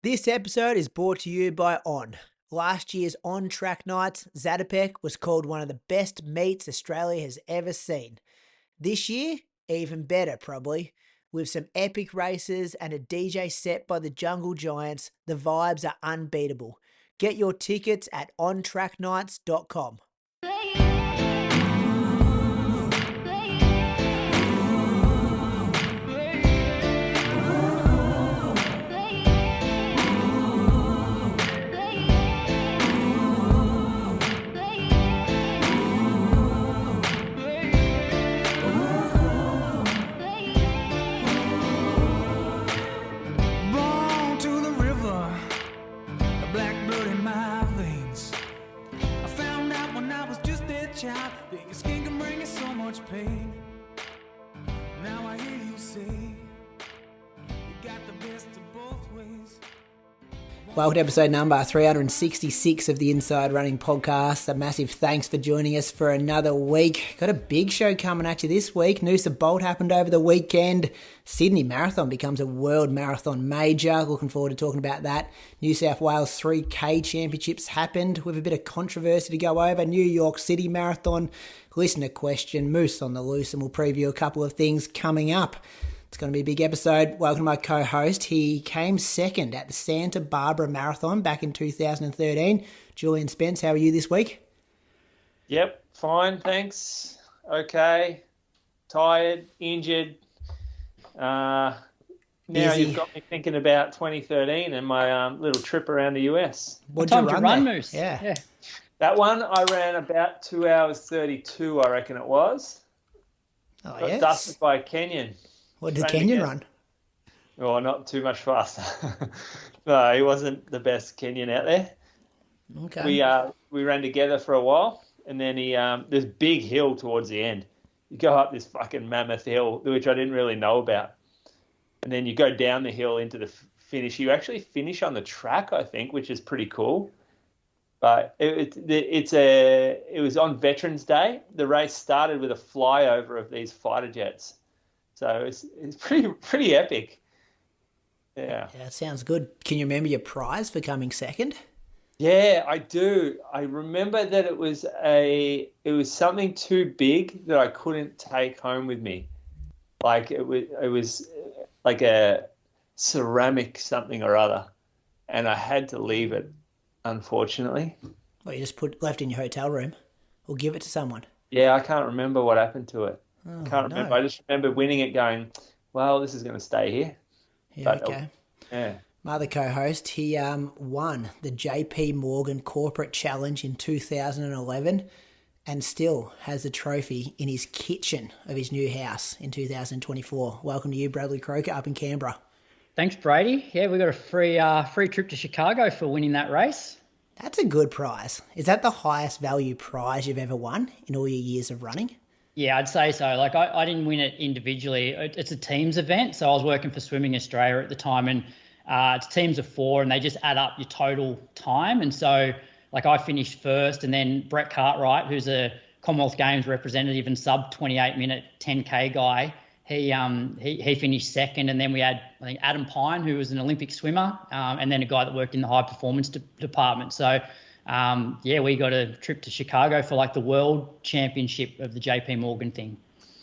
This episode is brought to you by On. Last year's On Track Nights, Zatopek was called one of the best meets Australia has ever seen. This year, even better probably. With some epic races and a DJ set by the Jungle Giants, the vibes are unbeatable. Get your tickets at ontracknights.com. Welcome to episode number 366 of the Inside Running Podcast. A massive thanks for joining us for another week. Got a big show coming at you this week. Noosa Bolt happened over the weekend. Sydney Marathon becomes a World Marathon major. Looking forward to talking about that. New South Wales 3K Championships happened with a bit of controversy to go over. New York City Marathon. Listener question, Moose on the loose, and we'll preview a couple of things coming up. It's going to be a big episode. Welcome to my co-host. He came second at the Santa Barbara Marathon back in 2013. Julian Spence, how are you this week? Yep, fine, thanks. Okay, tired, injured. Now you've got me thinking about 2013 and my little trip around the US. What time did you run, Moose? Yeah. That one, I ran about 2 hours 32, I reckon it was. Oh, Got yes. dusted by a Kenyan. What did Kenyan run? Oh, not too much faster. No, he wasn't the best Kenyan out there. Okay. We ran together for a while, and then he this big hill towards the end. You go up this fucking mammoth hill, which I didn't really know about, and then you go down the hill into the finish. You actually finish on the track, I think, which is pretty cool. But it was on Veterans Day. The race started with a flyover of these fighter jets. So it's pretty epic. Yeah. Yeah, sounds good. Can you remember your prize for coming second? Yeah, I do. I remember that it was something too big that I couldn't take home with me. Like it was like a ceramic something or other, and I had to leave it, unfortunately. Well, you just left in your hotel room or give it to someone? Yeah, I can't remember what happened to it. Oh, Can't remember. no. I just remember winning it going, well, this is going to stay here. Yeah, But, okay. Yeah. My other co-host, he won the JP Morgan Corporate Challenge in 2011 and still has the trophy in his kitchen of his new house in 2024. Welcome to you, Bradley Croker, up in Canberra. Thanks, Brady. Yeah, we got a free trip to Chicago for winning that race. That's a good prize. Is that the highest value prize you've ever won in all your years of running? Yeah, I'd say so. Like I didn't win it individually. It's a teams event. So I was working for Swimming Australia at the time, and it's teams of 4 and they just add up your total time. And so like I finished first, and then Brett Cartwright, who's a Commonwealth Games representative and sub 28-minute 10K guy, he finished second. And then we had, I think, Adam Pine, who was an Olympic swimmer, and then a guy that worked in the high performance department. So we got a trip to Chicago for like the World Championship of the JP Morgan thing.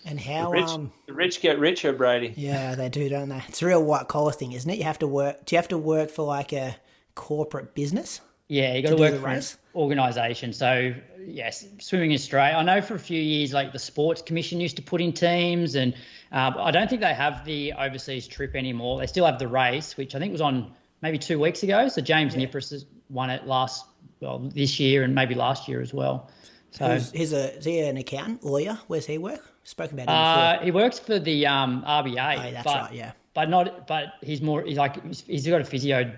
And how the rich get richer, Brady. Yeah, they do, don't they? It's a real white collar thing, isn't it? You have to work. Do you have to work for like a corporate business? Yeah, you got to work for an organisation. So yes, Swimming Australia. I know for a few years, like the Sports Commission used to put in teams, and I don't think they have the overseas trip anymore. They still have the race, which I think was on maybe 2 weeks ago. So James Nipris has won it this year and maybe last year as well. So is he an accountant, lawyer? Where's he work? Spoken about him before. He works for the RBA. Oh, that's right, yeah. But he's got a physio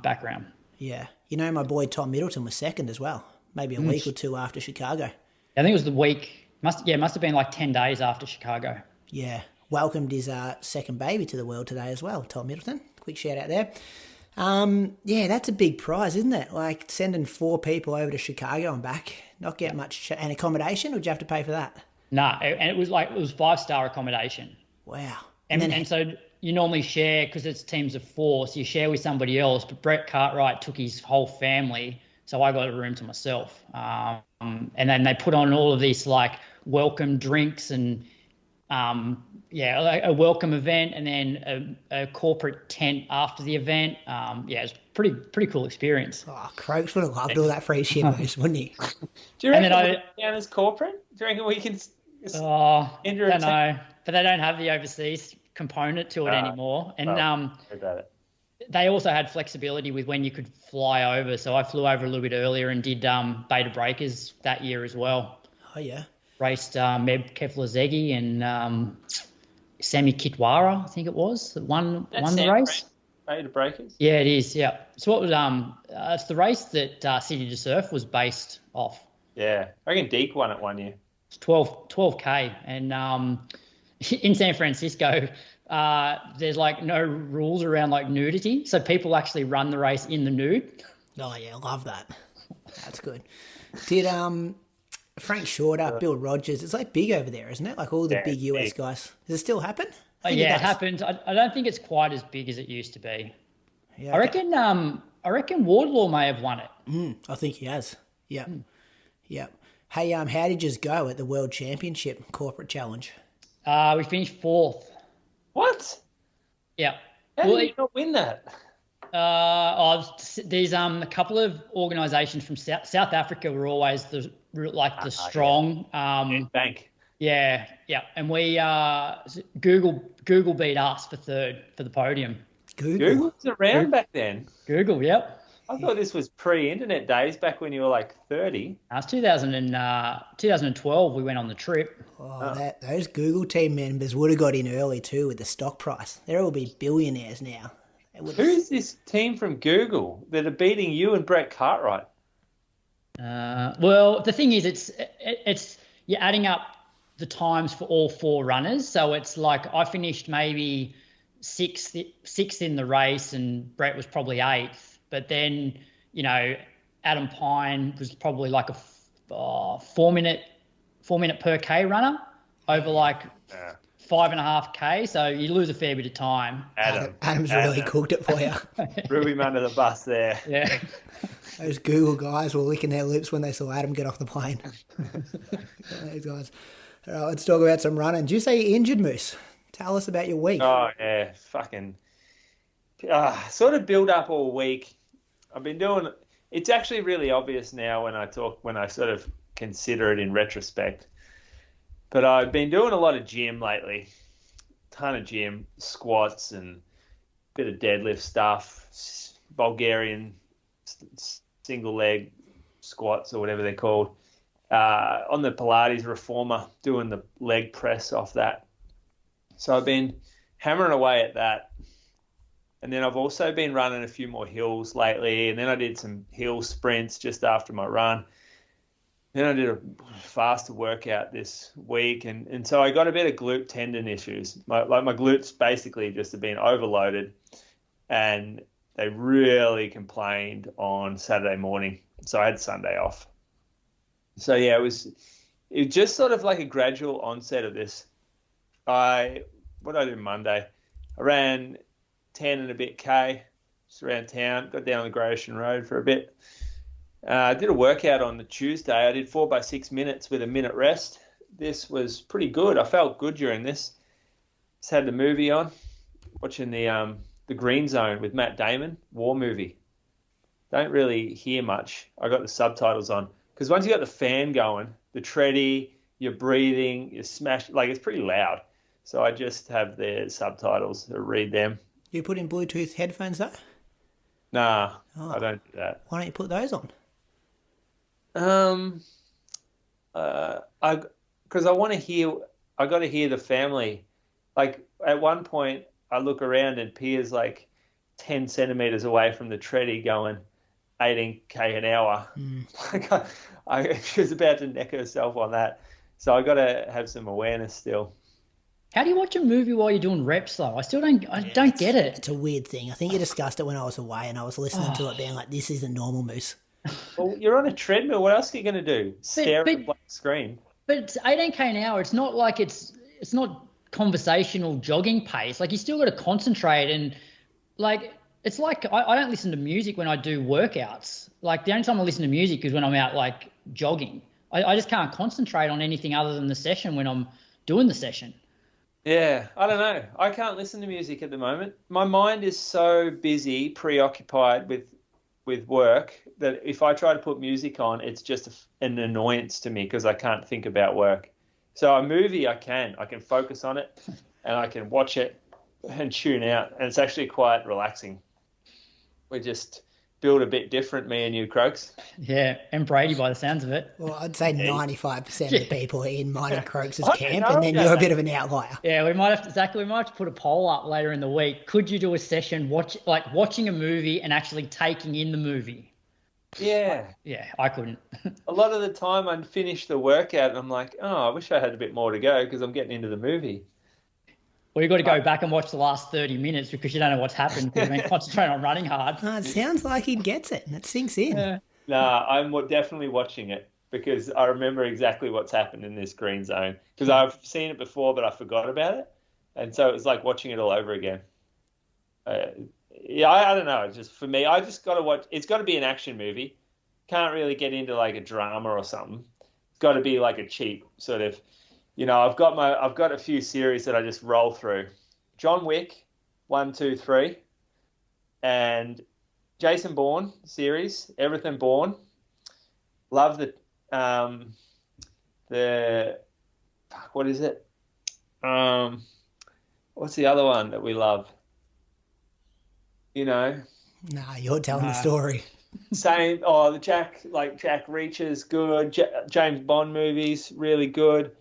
background. Yeah. You know, my boy Tom Middleton was second as well, maybe a week or two after Chicago. I think it was the week, must have been like 10 days after Chicago. Yeah. Welcomed his second baby to the world today as well, Tom Middleton. Quick shout out there. Yeah, that's a big prize, isn't it? Like sending 4 people over to Chicago and back, not get much, and accommodation, or did you have to pay for that? No, and it was 5-star accommodation. Wow. And so you normally share because it's teams of 4, so you share with somebody else. But Brett Cartwright took his whole family, so I got a room to myself. And then they put on all of these like welcome drinks and like a welcome event, and then a corporate tent after the event. It's pretty cool experience. Oh, Croaks would have loved all that free shit, wouldn't he? Do you reckon down as corporate? Do you reckon we can? I don't know, but they don't have the overseas component to it anymore. And about it. They also had flexibility with when you could fly over. So I flew over a little bit earlier and did Beta Breakers that year as well. Oh, yeah. Raced Meb Keflezegi and Sammy Kitwara, I think it was, that won the race. Beta Breakers? Yeah, it is, yeah. So what was it's the race that City to Surf was based off. Yeah. I reckon Deke won it one year. It's 12K. And in San Francisco, there's like no rules around like nudity. So people actually run the race in the nude. Oh, yeah, I love that. That's good. Did Frank Shorter, Bill Rogers, it's like big over there, isn't it? Like all the big US guys. Does it still happen? It happens. I don't think it's quite as big as it used to be. Yeah, okay. I reckon Wardlaw may have won it. I think he has. Yeah. Yeah. Hey, how did you go at the World Championship Corporate Challenge? We finished 4th. What? Yeah. How did you not win that? There's a couple of organisations from South Africa were always the strong bank. Yeah, and we Google beat us for 3rd for the podium. Google was around back then. Google, yep. I thought this was pre-internet days, back when you were like 30. It was 2012 we went on the trip. Those Google team members would have got in early too with the stock price. They'll all be billionaires now. Who's this team from Google that are beating you and Brett Cartwright? Well, the thing is, it's you're adding up the times for all 4 runners. So it's like I finished maybe sixth in the race and Brett was probably 8th. But then, Adam Pine was probably like a 4-minute per K runner over like 5.5K. So you lose a fair bit of time. Adam's really cooked it for you. Threw him under the bus there. Yeah. Those Google guys were licking their lips when they saw Adam get off the plane. Those guys. All right, let's talk about some running. Did you say you injured, Moose? Tell us about your week. Oh, yeah. Fucking sort of build up all week. I've been doing – it's actually really obvious now when I sort of consider it in retrospect. But I've been doing a lot of gym lately. Ton of gym, squats and a bit of deadlift stuff, Bulgarian single leg squats or whatever they're called. On the Pilates reformer, doing the leg press off that. So I've been hammering away at that. And then I've also been running a few more hills lately. And then I did some hill sprints just after my run. Then I did a faster workout this week. And so I got a bit of glute tendon issues. My glutes basically just have been overloaded. And they really complained on Saturday morning. So I had Sunday off. So, yeah, it was just sort of like a gradual onset of this. What did I do Monday? I ran 10 and a bit K just around town, got down on the Grey Ocean Road for a bit. I did a workout on the Tuesday. I did 4 by 6 minutes with a minute rest. This was pretty good. I felt good during this. Just had the movie on, watching the Green Zone with Matt Damon, war movie. Don't really hear much. I got the subtitles on. Because once you got the fan going, the treadie, you're breathing, you smash, like it's pretty loud. So I just have the subtitles to read them. You put in Bluetooth headphones though? Nah, I don't do that. Why don't you put those on? Because I want to hear, I got to hear the family. Like at one point I look around and Pia's like 10 centimeters away from the treadie going 18k an hour. Like she was about to neck herself on that. So I got to have some awareness still. How do you watch a movie while you're doing reps though? I don't get it. It's a weird thing. I think you discussed it when I was away and I was listening to it being like, this isn't normal, Moose. Well, you're on a treadmill. What else are you going to do? Stare at the black screen. But it's 18k an hour. It's not like it's not conversational jogging pace. Like you still got to concentrate, and like it's like I don't listen to music when I do workouts. Like the only time I listen to music is when I'm out like jogging. I just can't concentrate on anything other than the session when I'm doing the session. Yeah, I don't know. I can't listen to music at the moment. My mind is so busy, preoccupied with work, that if I try to put music on, it's just an annoyance to me because I can't think about work. So a movie, I can focus on it and I can watch it and tune out. And it's actually quite relaxing. We just build a bit different, me and you, Croaks. Yeah, and Brady by the sounds of it. Well, I'd say 95% of the people are in mine and Croaks' I camp, know and then you're a bit of an outlier. Yeah, we might have to put a poll up later in the week. Could you do a session watching a movie and actually taking in the movie? Yeah. Yeah, I couldn't. A lot of the time I'd finish the workout and I'm like, oh, I wish I had a bit more to go because I'm getting into the movie. Well, you've got to go back and watch the last 30 minutes because you don't know what's happened because you've been concentrating on running hard. It sounds like he gets it, and it sinks in. Yeah. Nah, I'm definitely watching it because I remember exactly what's happened in this green zone because I've seen it before, but I forgot about it. And so it was like watching it all over again. Yeah, I don't know. It's just for me, I just got to watch. It's got to be an action movie. Can't really get into like a drama or something. It's got to be like a cheap sort of, I've got a few series that I just roll through. John Wick, 1, 2, 3, and Jason Bourne series, Everything Bourne. Love what is it? What's the other one that we love? Nah, you're telling the story. Same. Oh, the Jack Reacher's good. James Bond movies, really good.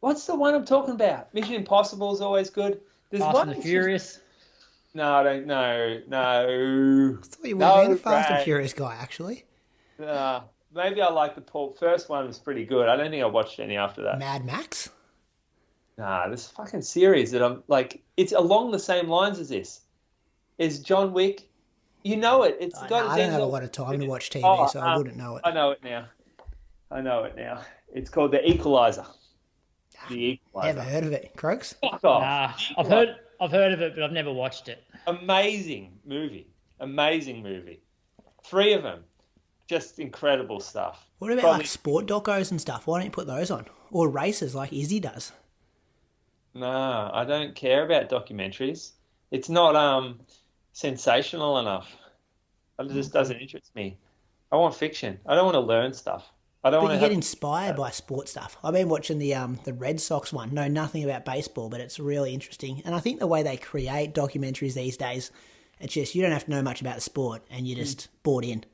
What's the one I'm talking about? Mission Impossible is always good. There's Fast and the Furious. No, I don't know. No. I thought you would have been a Fast and Furious guy, actually. Maybe I like the first one was pretty good. I don't think I watched any after that. Mad Max? Nah, this fucking series that I'm like, it's along the same lines as this. Is John Wick. You know it. It's got. I don't have a lot of time to watch TV, so I wouldn't know it. I know it now. It's called The Equalizer. The Equalizer. Never heard of it. Croaks? Fuck off. Nah, I've heard of it, but I've never watched it. Amazing movie. 3 of them. Just incredible stuff. What about like sport docos and stuff? Why don't you put those on? Or races like Izzy does? No, I don't care about documentaries. It's not sensational enough. It just doesn't interest me. I want fiction. I don't want to learn stuff. But you get inspired by sport stuff. I've been watching the Red Sox one. Know nothing about baseball, but it's really interesting. And I think the way they create documentaries these days, it's just you don't have to know much about the sport, and you're just bought in.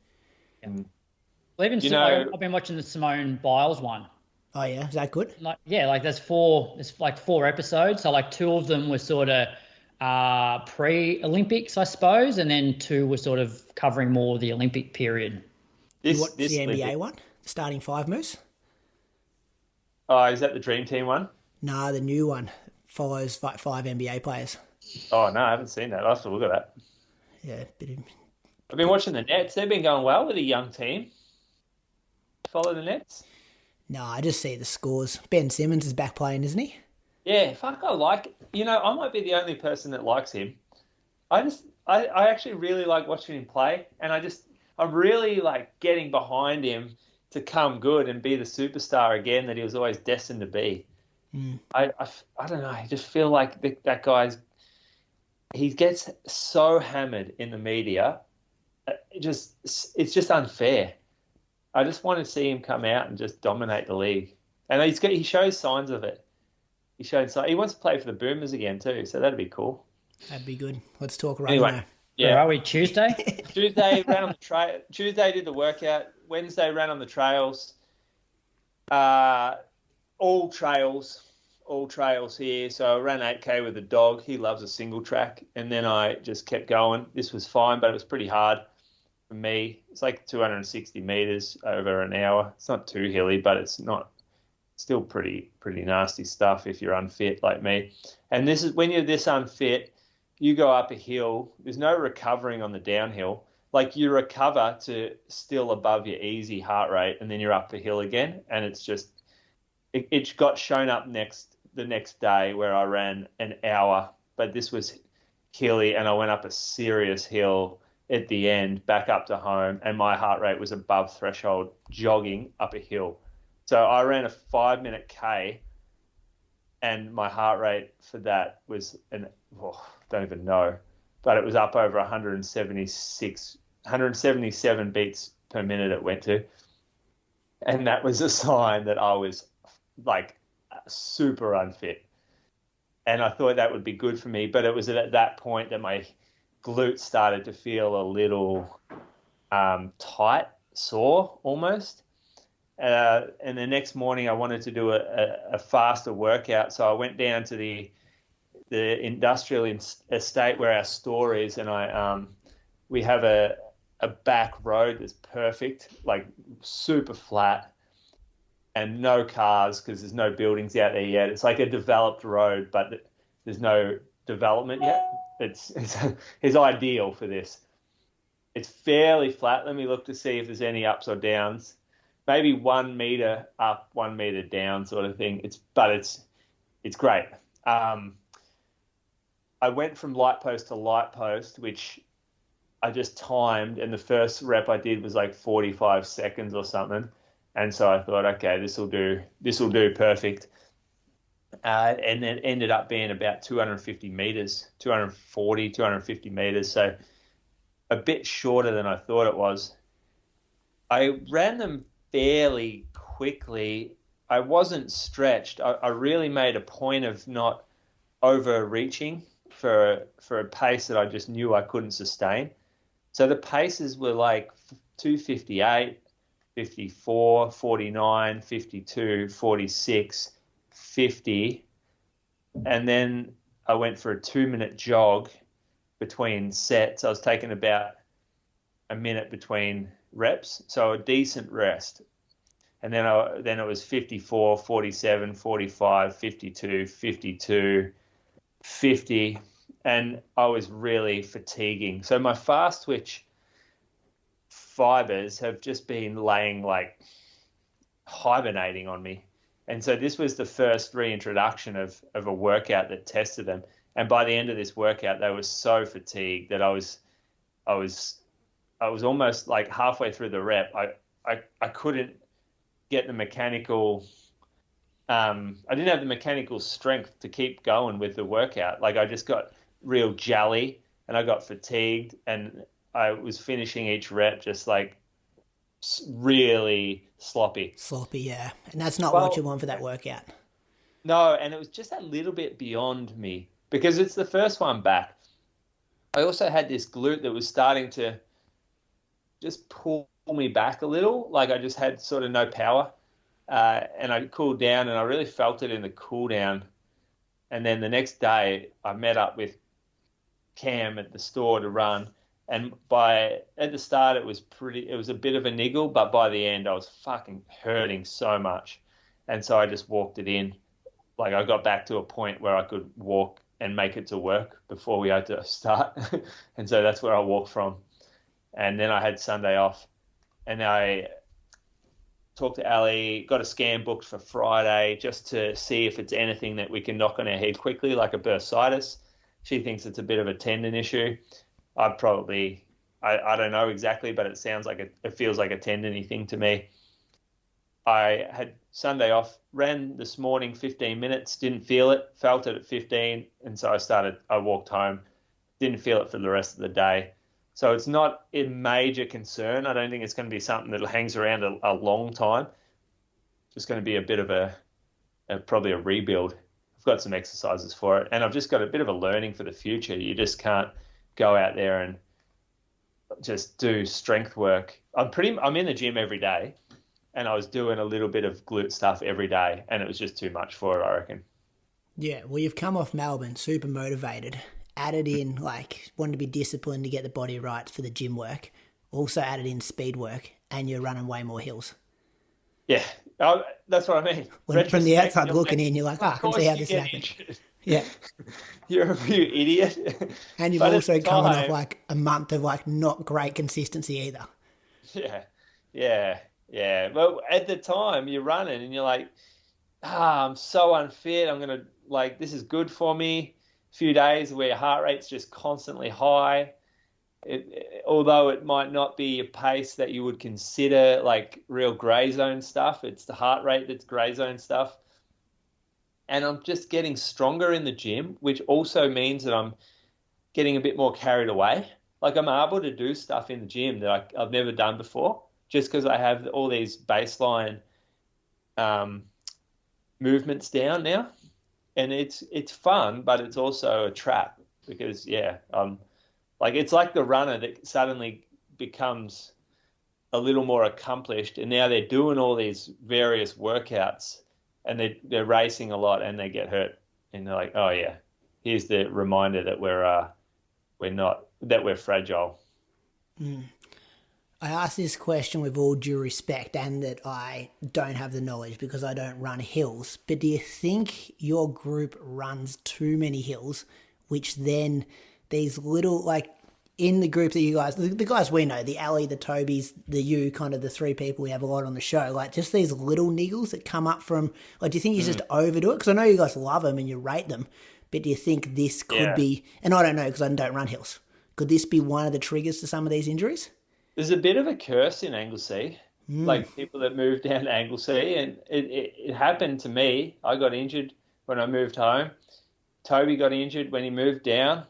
Well, even I've been watching the Simone Biles one. Oh yeah, is that good? There's 4 episodes. So like 2 of them were sort of pre-Olympics, I suppose, and then 2 were sort of covering more the Olympic period. You watch the NBA one? The starting 5 moves? Oh, is that the Dream Team one? No, the new one follows 5 NBA players. Oh, no, I haven't seen that. I'll have to look at that. Yeah, I've been watching the Nets. They've been going well with a young team. Follow the Nets? No, I just see the scores. Ben Simmons is back playing, isn't he? Yeah, fuck, I like it. I might be the only person that likes him. I actually really like watching him play, and I'm really like getting behind him to come good and be the superstar again that he was always destined to be. I don't know. I just feel like that guy's. He gets so hammered in the media. It's just unfair. I just want to see him come out and just dominate the league, and he shows signs of it. He wants to play for the Boomers again too, so that'd be cool. That'd be good. Let's talk running anyway. now. Yeah. Where are we, Tuesday? Tuesday ran on the trail. Tuesday did the workout. Wednesday ran on the trails. All trails here. So I ran 8K with the dog. He loves a single track. And then I just kept going. This was fine, but it was pretty hard for me. It's like 260 meters over an hour. It's not too hilly, but it's not still pretty nasty stuff if you're unfit like me. And this is when you're this unfit, you go up a hill, there's no recovering on the downhill. Like you recover to still above your easy heart rate and then you're up the hill again. And it's just, it got shown up next the next day where I ran an hour, but this was hilly, and I went up a serious hill at the end, back up to home, and my heart rate was above threshold jogging up a hill. So I ran a 5-minute K, and my heart rate for that was don't even know, but it was up over 177 beats per minute it went to. And that was a sign that I was like super unfit. And I thought that would be good for me, but it was at that point that my glutes started to feel a little tight, sore almost. And the next morning I wanted to do a faster workout. So I went down to the industrial estate where our store is, and we have a back road that's perfect, like super flat, and no cars because there's no buildings out there yet. It's like a developed road, but there's no development yet. It's ideal for this. It's fairly flat. Let me look to see if there's any ups or downs. Maybe 1 meter up, 1 meter down, sort of thing. It's great. I went from light post to light post, which I just timed, and the first rep I did was like 45 seconds or something. And so I thought, okay, this will do perfect. And it ended up being about 250 meters, 240, 250 meters. So a bit shorter than I thought it was. I ran them fairly quickly. I wasn't stretched. I really made a point of not overreaching for a pace that I just knew I couldn't sustain. So the paces were like 258, 54, 49, 52, 46, 50. And then I went for a 2-minute jog between sets. I was taking about a minute between reps, so a decent rest. And then it was 54, 47, 45, 52, 52, 50, and I was really fatiguing. So my fast twitch fibers have just been laying like hibernating on me. And so this was the first reintroduction of a workout that tested them. And by the end of this workout, they were so fatigued that I was almost like halfway through the rep. I couldn't get the mechanical. I didn't have the mechanical strength to keep going with the workout. Like I just got real jelly and I got fatigued, and I was finishing each rep just like really sloppy. Sloppy, yeah. And that's not what you want for that workout. No, and it was just a little bit beyond me because it's the first one back. I also had this glute that was starting to just pull me back a little. Like I just had sort of no power. And I cooled down, and I really felt it in the cool down. And then the next day I met up with Cam at the store to run. And at the start, it was a bit of a niggle, but by the end I was fucking hurting so much. And so I just walked it in. Like I got back to a point where I could walk and make it to work before we had to start. And so that's where I walked from. And then I had Sunday off, and I talked to Ali, got a scan booked for Friday just to see if it's anything that we can knock on our head quickly, like a bursitis. She thinks it's a bit of a tendon issue. I don't know exactly, but it feels like a tendon-y thing to me. I had Sunday off, ran this morning 15 minutes, didn't feel it, felt it at 15, and so I walked home, didn't feel it for the rest of the day. So it's not a major concern. I don't think it's going to be something that hangs around a long time. It's just going to be a bit of probably a rebuild. I've got some exercises for it, and I've just got a bit of a learning for the future. You just can't go out there and just do strength work. I'm in the gym every day, and I was doing a little bit of glute stuff every day, and it was just too much for it, I reckon. Yeah, well, you've come off Melbourne super motivated, added in, like, wanted to be disciplined to get the body right for the gym work, also added in speed work, and you're running way more hills. Yeah, that's what I mean. From the outside looking in, you're like, I can see how this happened. Yeah. You're a real idiot. And you've also coming off like a month of like not great consistency either. Yeah. Well, at the time you're running and you're like, I'm so unfit. I'm going to, this is good for me. A few days where your heart rate's just constantly high. Although it might not be a pace that you would consider like real gray zone stuff, it's the heart rate that's gray zone stuff. And I'm just getting stronger in the gym, which also means that I'm getting a bit more carried away. Like I'm able to do stuff in the gym that I've never done before, just because I have all these baseline movements down now. And it's fun, but it's also a trap because, it's like the runner that suddenly becomes a little more accomplished, and now they're doing all these various workouts, and they're racing a lot, and they get hurt, and they're like, oh yeah, here's the reminder that we're fragile. I ask this question with all due respect, and that I don't have the knowledge because I don't run hills. But do you think your group runs too many hills, which then these little, in the group that you guys, the guys we know, the Ali, the Tobys, the you, kind of the three people we have a lot on the show, just these little niggles that come up from, do you think you just overdo it? Because I know you guys love them and you rate them, but do you think this could be, and I don't know because I don't run hills, could this be one of the triggers to some of these injuries? There's a bit of a curse in Anglesea, people that move down to Anglesea, and it happened to me. I got injured when I moved home. Toby got injured when he moved down.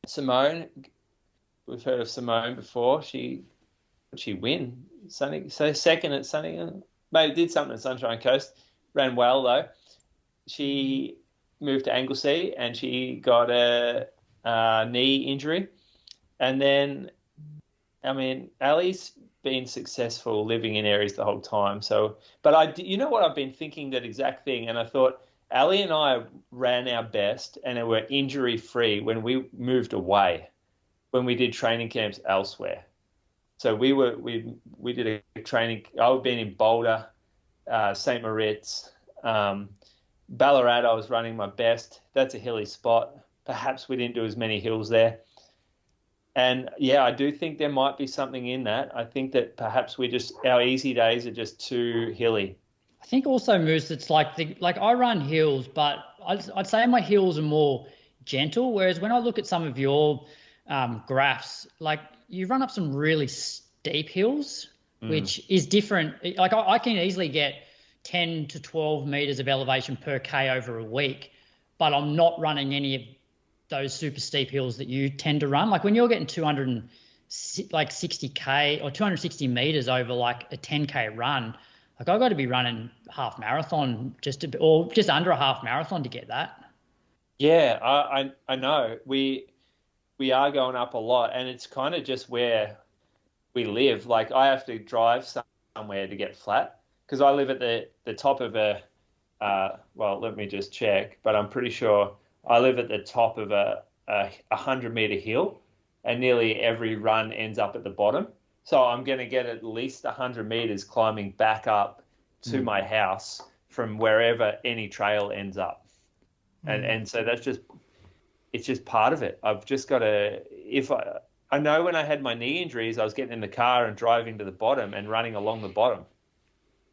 Simone, we've heard of Simone before. Did she win? Second at Sunny. Maybe did something at Sunshine Coast. Ran well though. She moved to Anglesea and she got a knee injury, and then. Ali's been successful living in areas the whole time. So, but you know what? I've been thinking that exact thing, and I thought Ali and I ran our best and were injury free when we moved away, when we did training camps elsewhere. So we did a training. I've been in Boulder, St. Moritz, Ballarat. I was running my best. That's a hilly spot. Perhaps we didn't do as many hills there. And I do think there might be something in that. I think that perhaps our easy days are just too hilly. I think also, Moose, it's like I run hills, but I'd say my hills are more gentle. Whereas when I look at some of your graphs, you run up some really steep hills, which is different. I can easily get 10 to 12 meters of elevation per K over a week, but I'm not running any of those super steep hills that you tend to run. When you're getting 260K or 260 meters over a 10K run, I've got to be running half marathon or just under a half marathon to get that. Yeah, I know. We are going up a lot, and it's kind of just where we live. I have to drive somewhere to get flat because I live at the top of let me just check, but I'm pretty sure I live at the top of a 100-meter hill, and nearly every run ends up at the bottom. So I'm going to get at least 100 meters climbing back up to my house from wherever any trail ends up. And so it's just part of it. I've just got to, I know when I had my knee injuries, I was getting in the car and driving to the bottom and running along the bottom,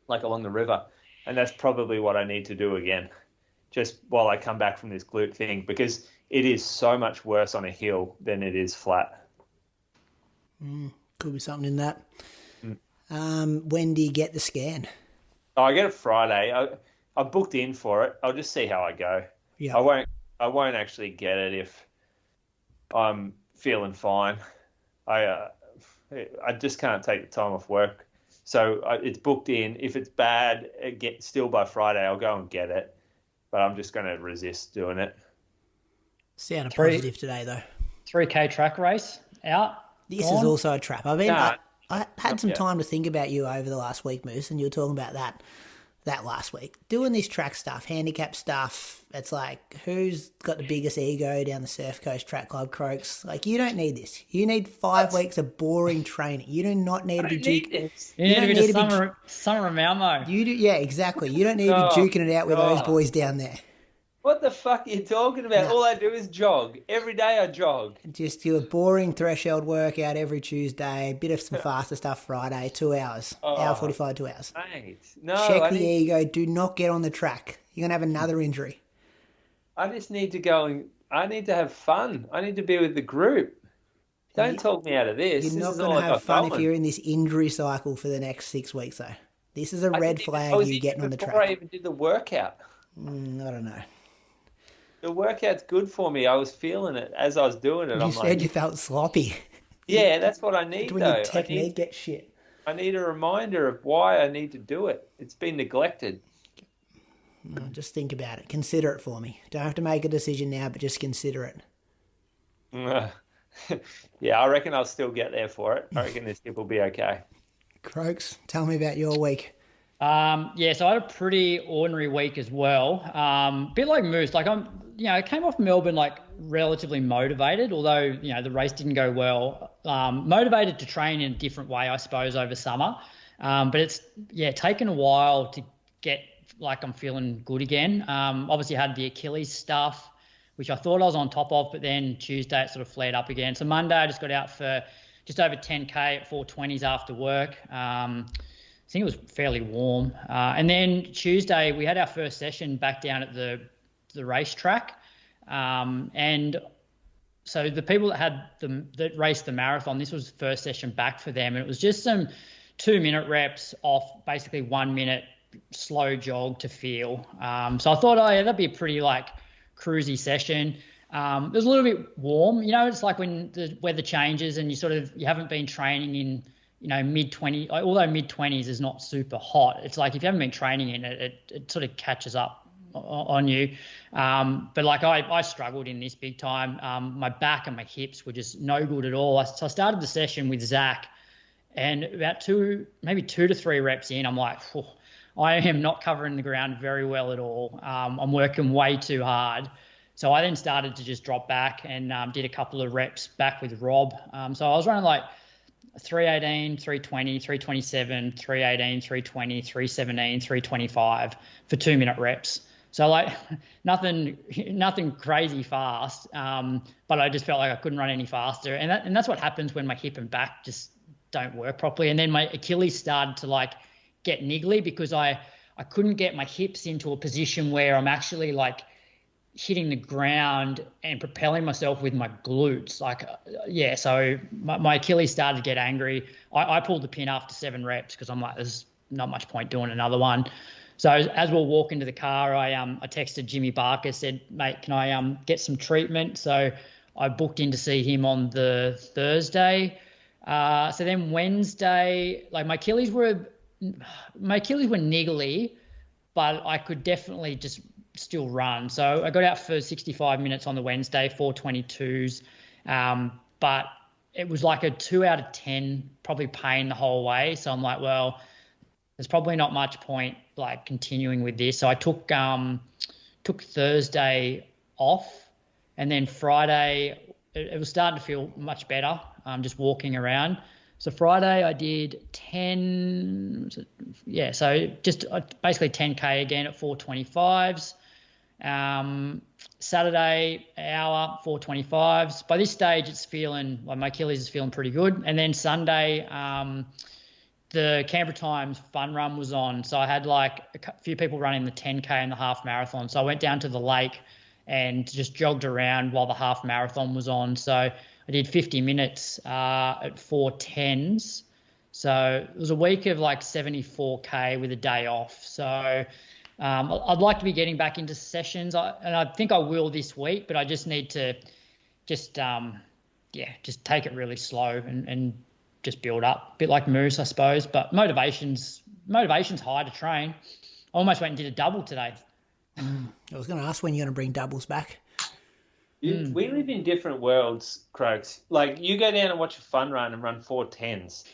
along the river. And that's probably what I need to do again, just while I come back from this glute thing, because it is so much worse on a hill than it is flat. Could be something in that. When do you get the scan? I get it Friday. I booked in for it. I'll just see how I go. Yeah. I won't actually get it if I'm feeling fine. I just can't take the time off work. So it's booked in. If it's bad, still by Friday, I'll go and get it. But I'm just going to resist doing it. Sounded positive today, though. 3K track race out. This is also a trap. I had some time to think about you over the last week, Moose, and you were talking about that last week. Doing this track stuff, handicap stuff, it's who's got the biggest ego down the Surf Coast Track Club, Croaks? You don't need this. You need 5 weeks of boring training. You do not need to be juking. You need to be summer Malmo. You do, yeah, exactly. You don't need to be juking it out with those boys down there. What the fuck are you talking about? No. All I do is jog. Every day I jog. Just your boring threshold workout every Tuesday, bit of some faster stuff Friday, 2 hours, hour 45, 2 hours. Mate, no. Check the ego. Do not get on the track. You're going to have another injury. I just need to go and I need to have fun. I need to be with the group. Don't talk me out of this. You're not This is going all to I have got fun going. if you're in this injury cycle for the next 6 weeks, though. This is a red flag, you getting on the track. Before I even did the workout. I don't know. The workout's good for me. I was feeling it as I was doing it. You said you felt sloppy. Yeah, that's what I need, when though. your technique gets shit. I need a reminder of why I need to do it. It's been neglected. No, just think about it. Consider it for me. Don't have to make a decision now, but just consider it. Yeah, I reckon I'll still get there for it. I reckon this tip will be okay. Croaks, tell me about your week. Yeah, so I had a pretty ordinary week as well. Bit like Moose, like I came off Melbourne like relatively motivated, although the race didn't go well. Motivated to train in a different way, I suppose, over summer. But it's taken a while to get like I'm feeling good again. Obviously I had the Achilles stuff, which I thought I was on top of, but then Tuesday it sort of flared up again. So Monday I just got out for just over 10K at 420s after work. I think it was fairly warm. And then Tuesday we had our first session back down at the racetrack. And so the people that raced the marathon, this was the first session back for them. And it was just some 2-minute reps off basically 1 minute slow jog to feel. So I thought, that'd be a pretty like cruisy session. It was a little bit warm. It's like when the weather changes and you haven't been training in, mid-20s, although mid-20s is not super hot. It's like if you haven't been training in it, it sort of catches up on you. But like I struggled in this big time. My back and my hips were just no good at all. So I started the session with Zach, and about 2 to 3 reps in, I'm like, I am not covering the ground very well at all. I'm working way too hard. So I then started to just drop back and did a couple of reps back with Rob. So I was running like 318, 320, 327, 318, 320, 317, 325 for 2-minute reps. So like nothing crazy fast, but I just felt like I couldn't run any faster. And that's what happens when my hip and back just don't work properly. And then my Achilles started to like get niggly because I couldn't get my hips into a position where I'm actually like hitting the ground and propelling myself with my glutes. So my Achilles started to get angry. I pulled the pin after 7 reps because I'm like, there's not much point doing another one. So as we'll walk into the car, I texted Jimmy Barker, said, mate, can I get some treatment? So I booked in to see him on the Thursday. So then Wednesday, like my Achilles were niggly, but I could definitely just still run. So I got out for 65 minutes on the Wednesday, 422s. But it was like a 2 out of 10, probably pain the whole way. So I'm like, well, there's probably not much point like continuing with this. So I took Thursday off, and then Friday it was starting to feel much better. Just walking around. So Friday I did 10. So just basically 10K again at 425s. Saturday hour 425s. By this stage it's feeling like my Achilles is feeling pretty good. And then Sunday the Canberra Times fun run was on. So I had like a few people running the 10K and the half marathon. So I went down to the lake and just jogged around while the half marathon was on. So I did 50 minutes at 410s. So it was a week of like 74K with a day off. So I'd like to be getting back into sessions, and I think I will this week, but I just need to just take it really slow and just build up. A bit like Moose, I suppose, but motivation's high to train. I almost went and did a double today. I was going to ask when you're going to bring doubles back. We live in different worlds, Croaks. Like you go down and watch a fun run and run 410s.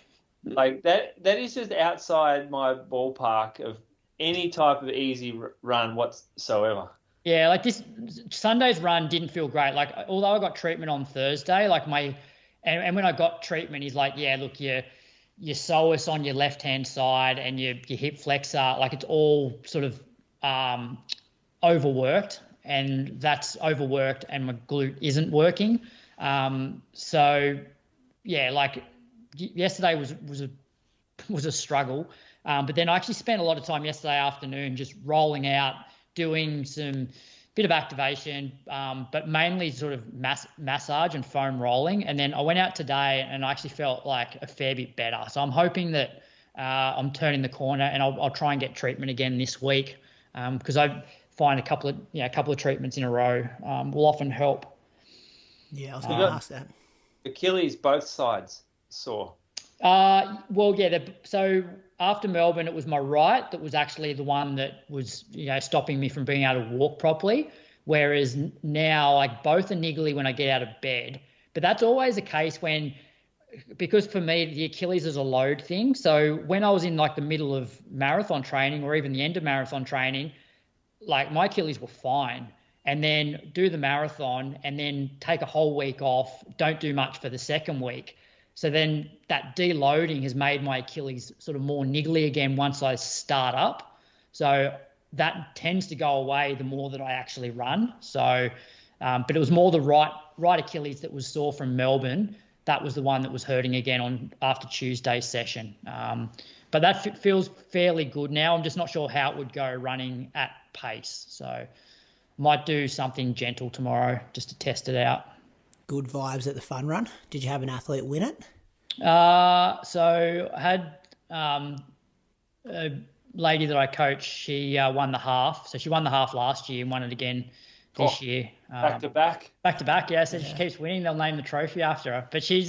Like that is just outside my ballpark of any type of easy run whatsoever. Yeah, like this Sunday's run didn't feel great. Like although I got treatment on Thursday, like and when I got treatment, he's like, yeah, look, your psoas on your left-hand side and your hip flexor, like it's all sort of overworked. and that's overworked, and my glute isn't working. So yeah, like yesterday was a struggle. But then I actually spent a lot of time yesterday afternoon just rolling out, doing some bit of activation, but mainly sort of massage and foam rolling. And then I went out today and I actually felt like a fair bit better. So I'm hoping that I'm turning the corner, and I'll try and get treatment again this week, because I find a couple of treatments in a row will often help. Yeah, I was going to ask that. Achilles both sides sore. Well, yeah. So after Melbourne, it was my right that was actually the one that was, stopping me from being able to walk properly. Whereas now, like, both are niggly when I get out of bed. But that's always the case because for me, the Achilles is a load thing. So when I was in like the middle of marathon training or even the end of marathon training, like my Achilles were fine. And then do the marathon and then take a whole week off, don't do much for the second week. So then that deloading has made my Achilles sort of more niggly again once I start up. So that tends to go away the more that I actually run. So, but it was more the right Achilles that was sore from Melbourne. That was the one that was hurting again after Tuesday's session. But that feels fairly good now. I'm just not sure how it would go running at pace. So might do something gentle tomorrow just to test it out. Good vibes at the fun run. Did you have an athlete win it? So I had a lady that I coach. She won the half. So she won the half last year and won it again this year. Back to back. Back to back, yeah. So she keeps winning. They'll name the trophy after her. But she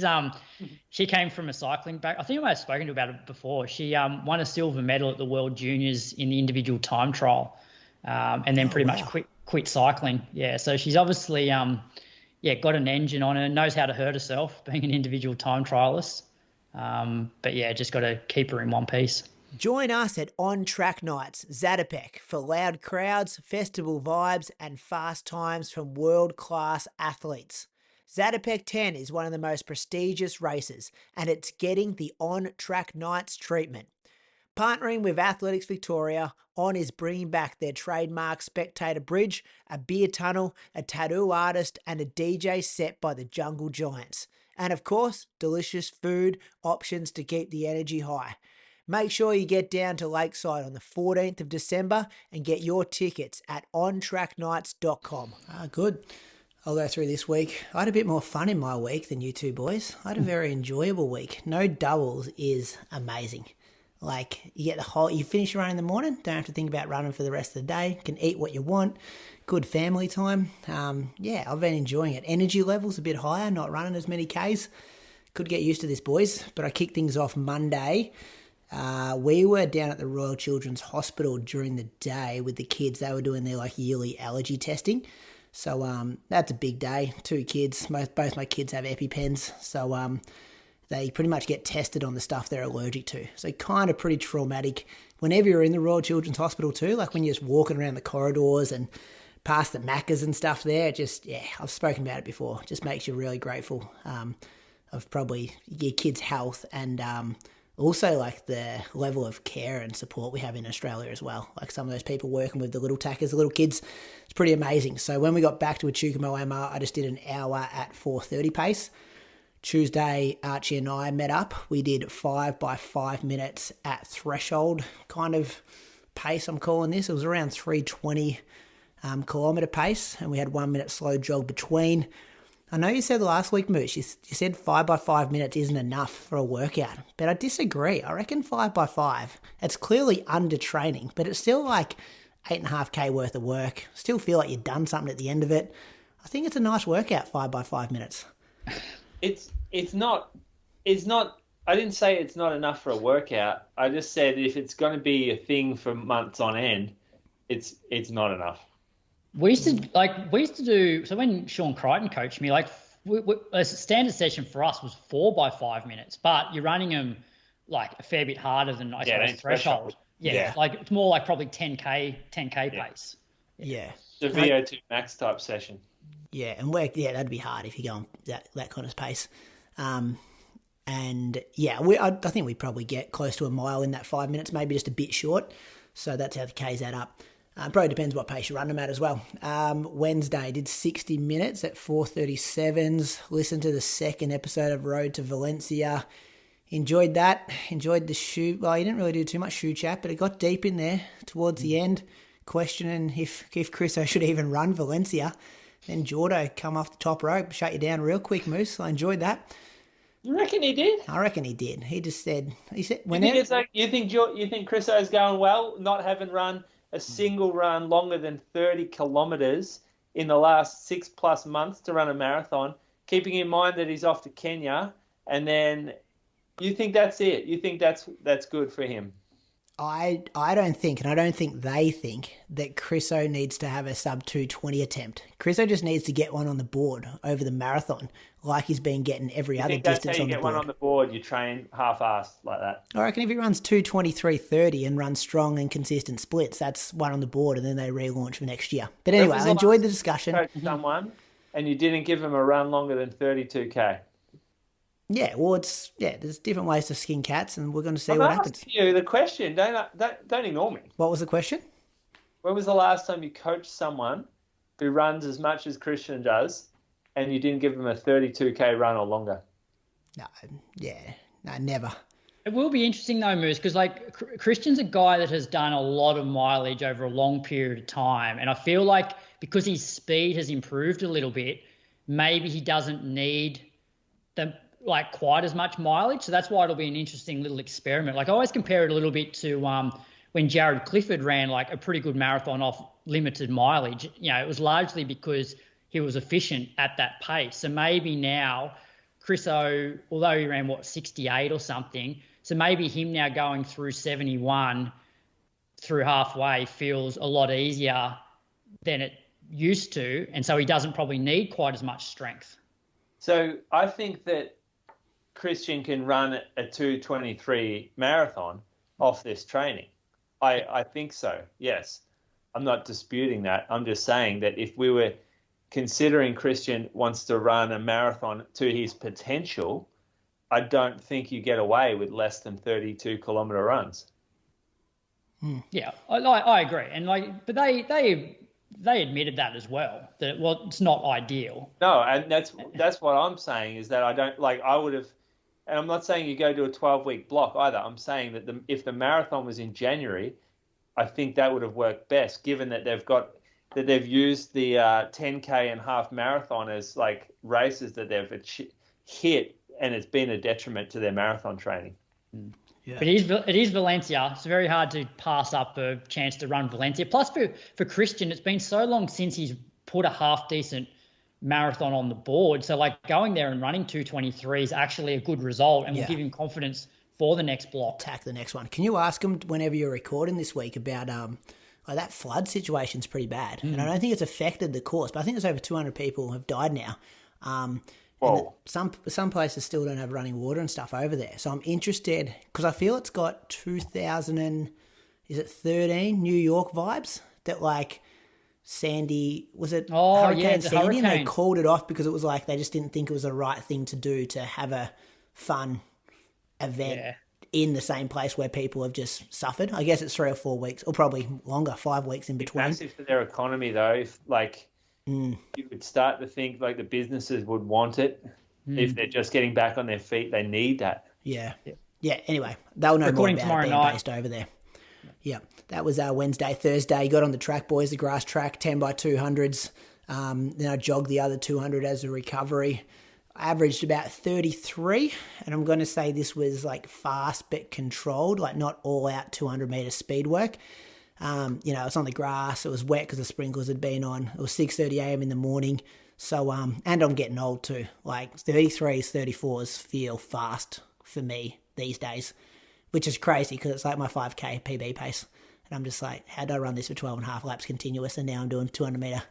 came from a cycling back. I think I might have spoken to her about it before. She won a silver medal at the World Juniors in the individual time trial, and then pretty much quit cycling. Yeah. So she's obviously got an engine on her, knows how to hurt herself, being an individual time trialist. But yeah, just got to keep her in one piece. Join us at On Track Nights, Zatopek, for loud crowds, festival vibes, and fast times from world-class athletes. Zatopek 10 is one of the most prestigious races, and it's getting the On Track Nights treatment. Partnering with Athletics Victoria, On is bringing back their trademark spectator bridge, a beer tunnel, a tattoo artist, and a DJ set by the Jungle Giants. And of course, delicious food options to keep the energy high. Make sure you get down to Lakeside on the 14th of December and get your tickets at ontracknights.com. Good. I'll go through this week. I had a bit more fun in my week than you two boys. I had a very enjoyable week. No doubles is amazing. Like, you finish your run in the morning, don't have to think about running for the rest of the day, can eat what you want, good family time. I've been enjoying it. Energy levels a bit higher, not running as many Ks. Could get used to this, boys, but I kicked things off Monday. We were down at the Royal Children's Hospital during the day with the kids. They were doing their yearly allergy testing. So that's a big day. 2 kids, both my kids have EpiPens. So they pretty much get tested on the stuff they're allergic to. So kind of pretty traumatic. Whenever you're in the Royal Children's Hospital too, like when you're just walking around the corridors and past the Maccas and stuff there, I've spoken about it before. It just makes you really grateful of probably your kids' health and also like the level of care and support we have in Australia as well. Like some of those people working with the little tackers, the little kids, it's pretty amazing. So when we got back to Echuca Moama, I just did an hour at 4:30 pace. Tuesday, Archie and I met up. We did 5 by 5 minutes at threshold kind of pace, I'm calling this. It was around 3:20 kilometre pace, and we had 1 minute slow jog between. I know you said last week, Mooch, you said 5 by 5 minutes isn't enough for a workout, but I disagree. I reckon 5 by 5, it's clearly under training, but it's still like 8.5K worth of work. Still feel like you've done something at the end of it. I think it's a nice workout, 5 by 5 minutes. It's not. I didn't say it's not enough for a workout. I just said if it's going to be a thing for months on end, it's not enough. We used to do, so when Sean Crichton coached me, a standard session for us was 4 by 5 minutes, but you're running them like a fair bit harder than I suppose threshold. Yeah. Like it's more like probably 10K pace. Yeah. The VO2 max type session. Yeah, and that'd be hard if you go on that kind of pace. I think we probably get close to a mile in that 5 minutes, maybe just a bit short. So that's how the Ks add up. Probably depends what pace you run them at as well. Wednesday, did 60 minutes at 4:37s. Listened to the second episode of Road to Valencia. Enjoyed that. Enjoyed the shoe. Well, he didn't really do too much shoe chat, but it got deep in there towards the end, questioning if Chriso should even run Valencia. Then Jordo come off the top rope, shut you down real quick, Moose. I enjoyed that. You reckon he did? I reckon he did. He said you think Chriso's going well, not having run a single run longer than 30 kilometres in the last 6+ months to run a marathon, keeping in mind that he's off to Kenya, and then you think that's it? You think that's good for him? I don't think, and I don't think they think, that Chriso needs to have a sub 2:20 attempt. Chriso just needs to get one on the board over the marathon, like he's been getting every other distance on the board. That's how you get one on the board. You train half-assed like that. I reckon if he runs 2:23:30 and runs strong and consistent splits, that's one on the board, and then they relaunch for next year. But anyway, I enjoyed the discussion. Coach someone, and you didn't give him a run longer than 32K. Yeah, well, there's different ways to skin cats, and we're going to see what happens. I'm asking you the question. Don't ignore me. What was the question? When was the last time you coached someone who runs as much as Christian does, and you didn't give him a 32K run or longer? No, never. It will be interesting though, Moose, because Christian's a guy that has done a lot of mileage over a long period of time, and I feel like because his speed has improved a little bit, maybe he doesn't need quite as much mileage. So that's why it'll be an interesting little experiment. I always compare it a little bit to when Jared Clifford ran a pretty good marathon off limited mileage. It was largely because he was efficient at that pace. So maybe now Chriso, although he ran 68 or something, so maybe him now going through 71 through halfway feels a lot easier than it used to. And so he doesn't probably need quite as much strength. So I think that Christian can run a 2:23 marathon off this training. I think so, yes. I'm not disputing that. I'm just saying that if we were considering Christian wants to run a marathon to his potential, I don't think you get away with less than 32-kilometre runs. Yeah, I agree. And but they admitted that as well, that it's not ideal. No, and that's what I'm saying is that I would have. And I'm not saying you go to a 12-week block either. I'm saying that if the marathon was in January, I think that would have worked best, given that they've used the 10K and half marathon as races that they've hit, and it's been a detriment to their marathon training. Yeah. But it is Valencia. It's very hard to pass up a chance to run Valencia. Plus, for Christian, it's been so long since he's put a half-decent marathon on the board. So going there and running 2:23 is actually a good result and will give him confidence for the next block. Attack the next one. Can you ask him whenever you're recording this week about that flood situation's pretty bad. And I don't think it's affected the course, but I think there's over 200 people have died now. Some places still don't have running water and stuff over there. So I'm interested because I feel it's got 2013 New York vibes that Sandy, was it Hurricane Sandy? And they called it off because it was they just didn't think it was the right thing to do to have a fun event in the same place where people have just suffered. I guess it's 3 or 4 weeks, or probably longer, 5 weeks in between. It's massive for their economy though. If you would start to think the businesses would want it if they're just getting back on their feet. They need that. Yeah. Anyway, they'll know more about it being based over there. Yeah, that was Wednesday. Thursday, got on the track, boys, the grass track, 10 by 200s. Then I jogged the other 200 as a recovery. I averaged about 33, and I'm going to say this was fast but controlled, not all out 200 metre speed work. It's on the grass. It was wet because the sprinklers had been on. It was 6:30 a.m. in the morning. So, and I'm getting old too. 33s, 34s feel fast for me these days, which is crazy because it's my 5K PB pace. And I'm just how do I run this for 12 and a half laps continuous? And now I'm doing 200 metre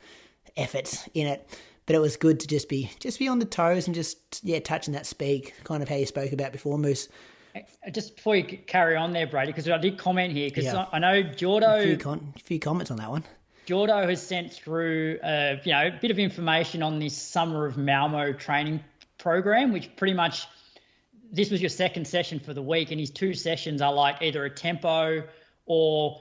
efforts in it. But it was good to just be on the toes and just touching that speed, kind of how you spoke about before, Moose. Just before you carry on there, Brady, because I did comment here, because I know Jordo... A few comments on that one. Jordo has sent through a bit of information on this Summer of Malmo training program, which pretty much, this was your second session for the week, and his 2 sessions are either a tempo or,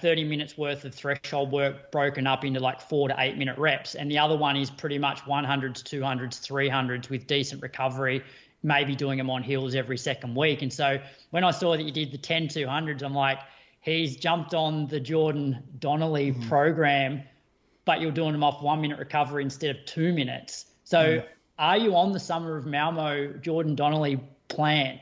30 minutes worth of threshold work broken up into like 4 to 8 minute reps. And the other one is pretty much 100s, 200s, 300s with decent recovery, maybe doing them on hills every second week. And so when I saw that you did the 10 200s, I'm like, he's jumped on the Jordan Donnelly program, but you're doing them off 1 minute recovery instead of 2 minutes. So are you on the Summer of Malmo Jordan Donnelly plan?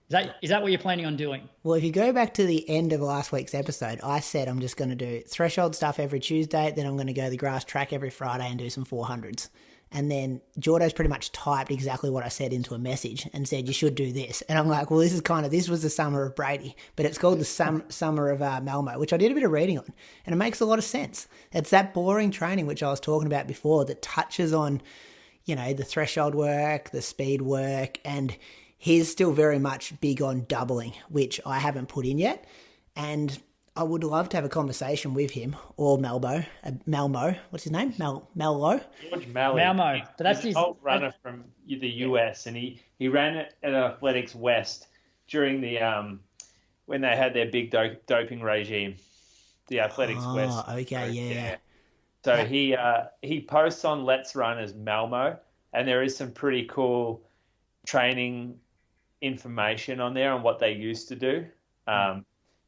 Is that what you're planning on doing? Well, if you go back to the end of last week's episode, I said I'm just going to do threshold stuff every Tuesday, then I'm going to go to the grass track every Friday and do some 400s. And then Jordo's pretty much typed exactly what I said into a message and said, you should do this. And I'm like, well, this was the summer of Brady, but it's called the summer of Malmo, which I did a bit of reading on. And it makes a lot of sense. It's that boring training, which I was talking about before, that touches on, the threshold work, the speed work, and he's still very much big on doubling, which I haven't put in yet. And I would love to have a conversation with him or Malmo. What's his name? Malmo? George Malloy. Malmo. But that's his old runner from the US, and he ran at Athletics West during the when they had their big doping regime, the Athletics West. Oh, okay, yeah. So he posts on Let's Run as Malmo, and there is some pretty cool training information on there on what they used to do.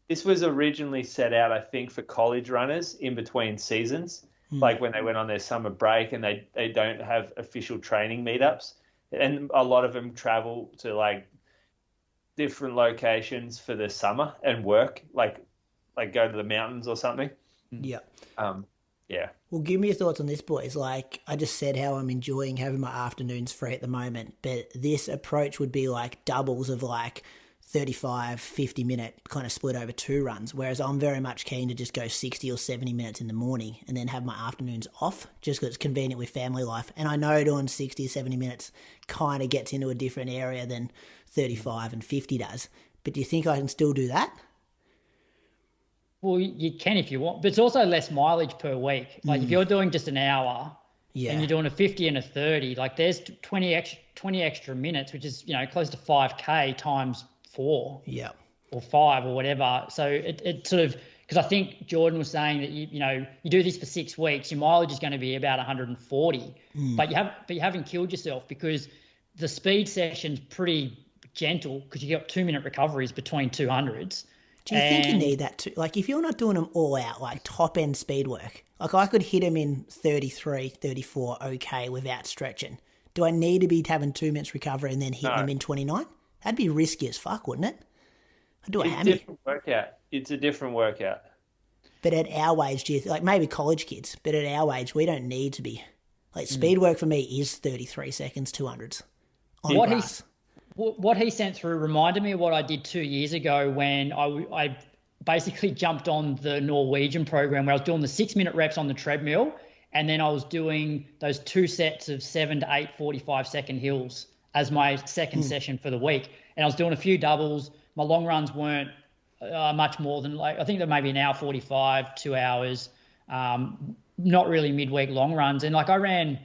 This was originally set out, I think, for college runners in between seasons, like when they went on their summer break and they don't have official training meetups. And a lot of them travel to like different locations for the summer and work, like go to the mountains or something. Yeah. Yeah. Well, give me your thoughts on this, boys. Like, I just said how I'm enjoying having my afternoons free at the moment, but this approach would be like doubles of like 35, 50 minute kind of split over 2 runs, whereas I'm very much keen to just go 60 or 70 minutes in the morning and then have my afternoons off just because it's convenient with family life. And I know doing 60 or 70 minutes kind of gets into a different area than 35 and 50 does. But do you think I can still do that? Well, you can if you want, but it's also less mileage per week. Like if you're doing just an hour and you're doing a 50 and a 30, like there's 20 extra minutes, which is, close to 5K times 4 or 5 or whatever. So it sort of, because I think Jordan was saying that you do this for 6 weeks, your mileage is going to be about 140, but you haven't killed yourself because the speed session's pretty gentle because you get 2 minute recoveries between 200s. Do you think you need that too? Like if you're not doing them all out, like top end speed work, like I could hit them in 33, 34, okay, without stretching. Do I need to be having 2 minutes recovery and then hitting them in 29? That'd be risky as fuck, wouldn't it? I'd do a hammy. It's a different workout. But at our age, like maybe college kids, but at our age, we don't need to be. Like speed work for me is 33 seconds, 200s on grass. What he sent through reminded me of what I did 2 years ago when I basically jumped on the Norwegian program where I was doing the 6 minute reps on the treadmill and then I was doing those 2 sets of 7 to 8 45-second hills as my second session for the week. And I was doing a few doubles. My long runs weren't much more than I think they're maybe an hour 45, 2 hours, not really midweek long runs. And I ran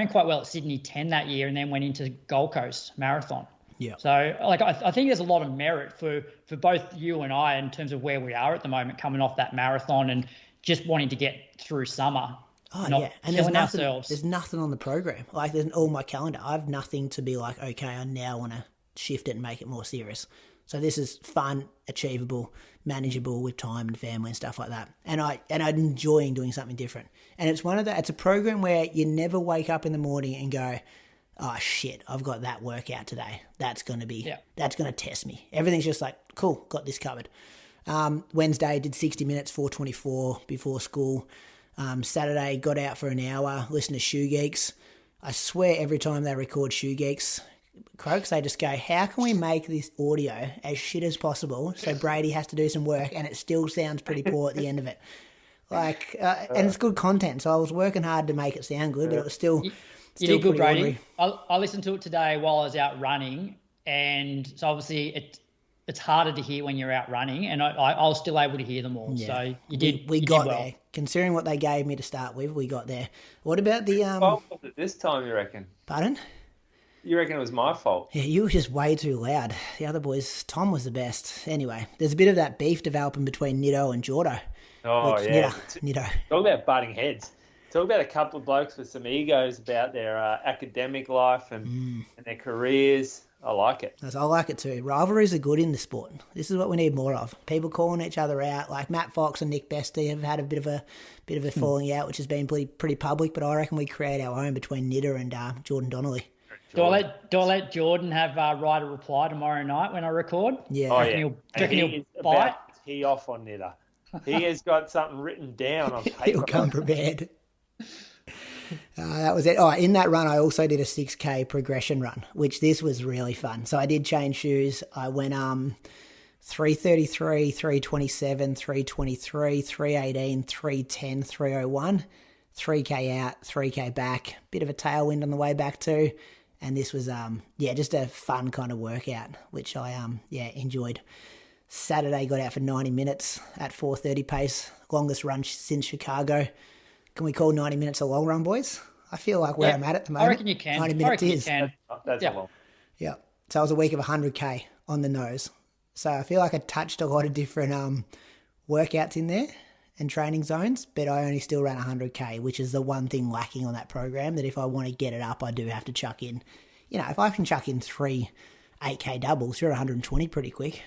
quite well at Sydney 10 that year and then went into Gold Coast Marathon. Yeah. So I think there's a lot of merit for both you and I in terms of where we are at the moment, coming off that marathon and just wanting to get through summer. Oh, yeah. And there's nothing on the program. Like there's all my calendar. I have nothing to be like, okay, I now want to shift it and make it more serious. So this is fun, achievable, manageable with time and family and stuff like that. And I'm enjoying doing something different. And it's it's a program where you never wake up in the morning and go, oh shit, I've got that workout today. That's going to test me. Everything's just like, cool, got this covered. Wednesday did 60 minutes, 4:24 before school. Saturday got out for an hour, listened to Shoe Geeks. I swear every time they record Shoe Geeks, Croaks, they just go, how can we make this audio as shit as possible so Brady has to do some work and it still sounds pretty poor at the end of it? And it's good content, so I was working hard to make it sound good, but it was still You did good, Brady. Ordinary. I listened to it today while I was out running, and so obviously it's harder to hear when you're out running, and I was still able to hear them all. Yeah. So we got well. There. Considering what they gave me to start with, we got there. What about the... What was it this time, you reckon? Pardon? You reckon it was my fault? Yeah, you were just way too loud. The other boys, Tom was the best. Anyway, there's a bit of that beef developing between Nitto and Jordo. Oh, yeah. Nitto. Talk about butting heads. Talk about a couple of blokes with some egos about their academic life and their careers. I like it. I like it too. Rivalries are good in the sport. This is what we need more of. People calling each other out. Like Matt Fox and Nick Bestie have had a bit of a falling out, which has been pretty public. But I reckon we create our own between Nitter and Jordan Donnelly. Do I let Jordan have right a reply tomorrow night when I record? Yeah. Oh, yeah. He'll bite? Tee off on Nitter. He has got something written down on paper. He'll come prepared. That was it. Oh, in that run, I also did a 6K progression run, which this was really fun. So I did change shoes. I went 333, 327, 323, 318, 310, 301, 3K out, 3K back. Bit of a tailwind on the way back too. And this was, just a fun kind of workout, which I, enjoyed. Saturday got out for 90 minutes at 4:30 pace. Longest run since Chicago. Can we call 90 minutes a long run, boys? I feel like where I'm at the moment. I reckon you can. 90 minutes is. That's a long. Yeah. So it was a week of 100K on the nose. So I feel like I touched a lot of different workouts in there and training zones, but I only still ran 100K, which is the one thing lacking on that program, that if I want to get it up, I do have to chuck in. If I can chuck in 3 8K doubles, you're at 120 pretty quick,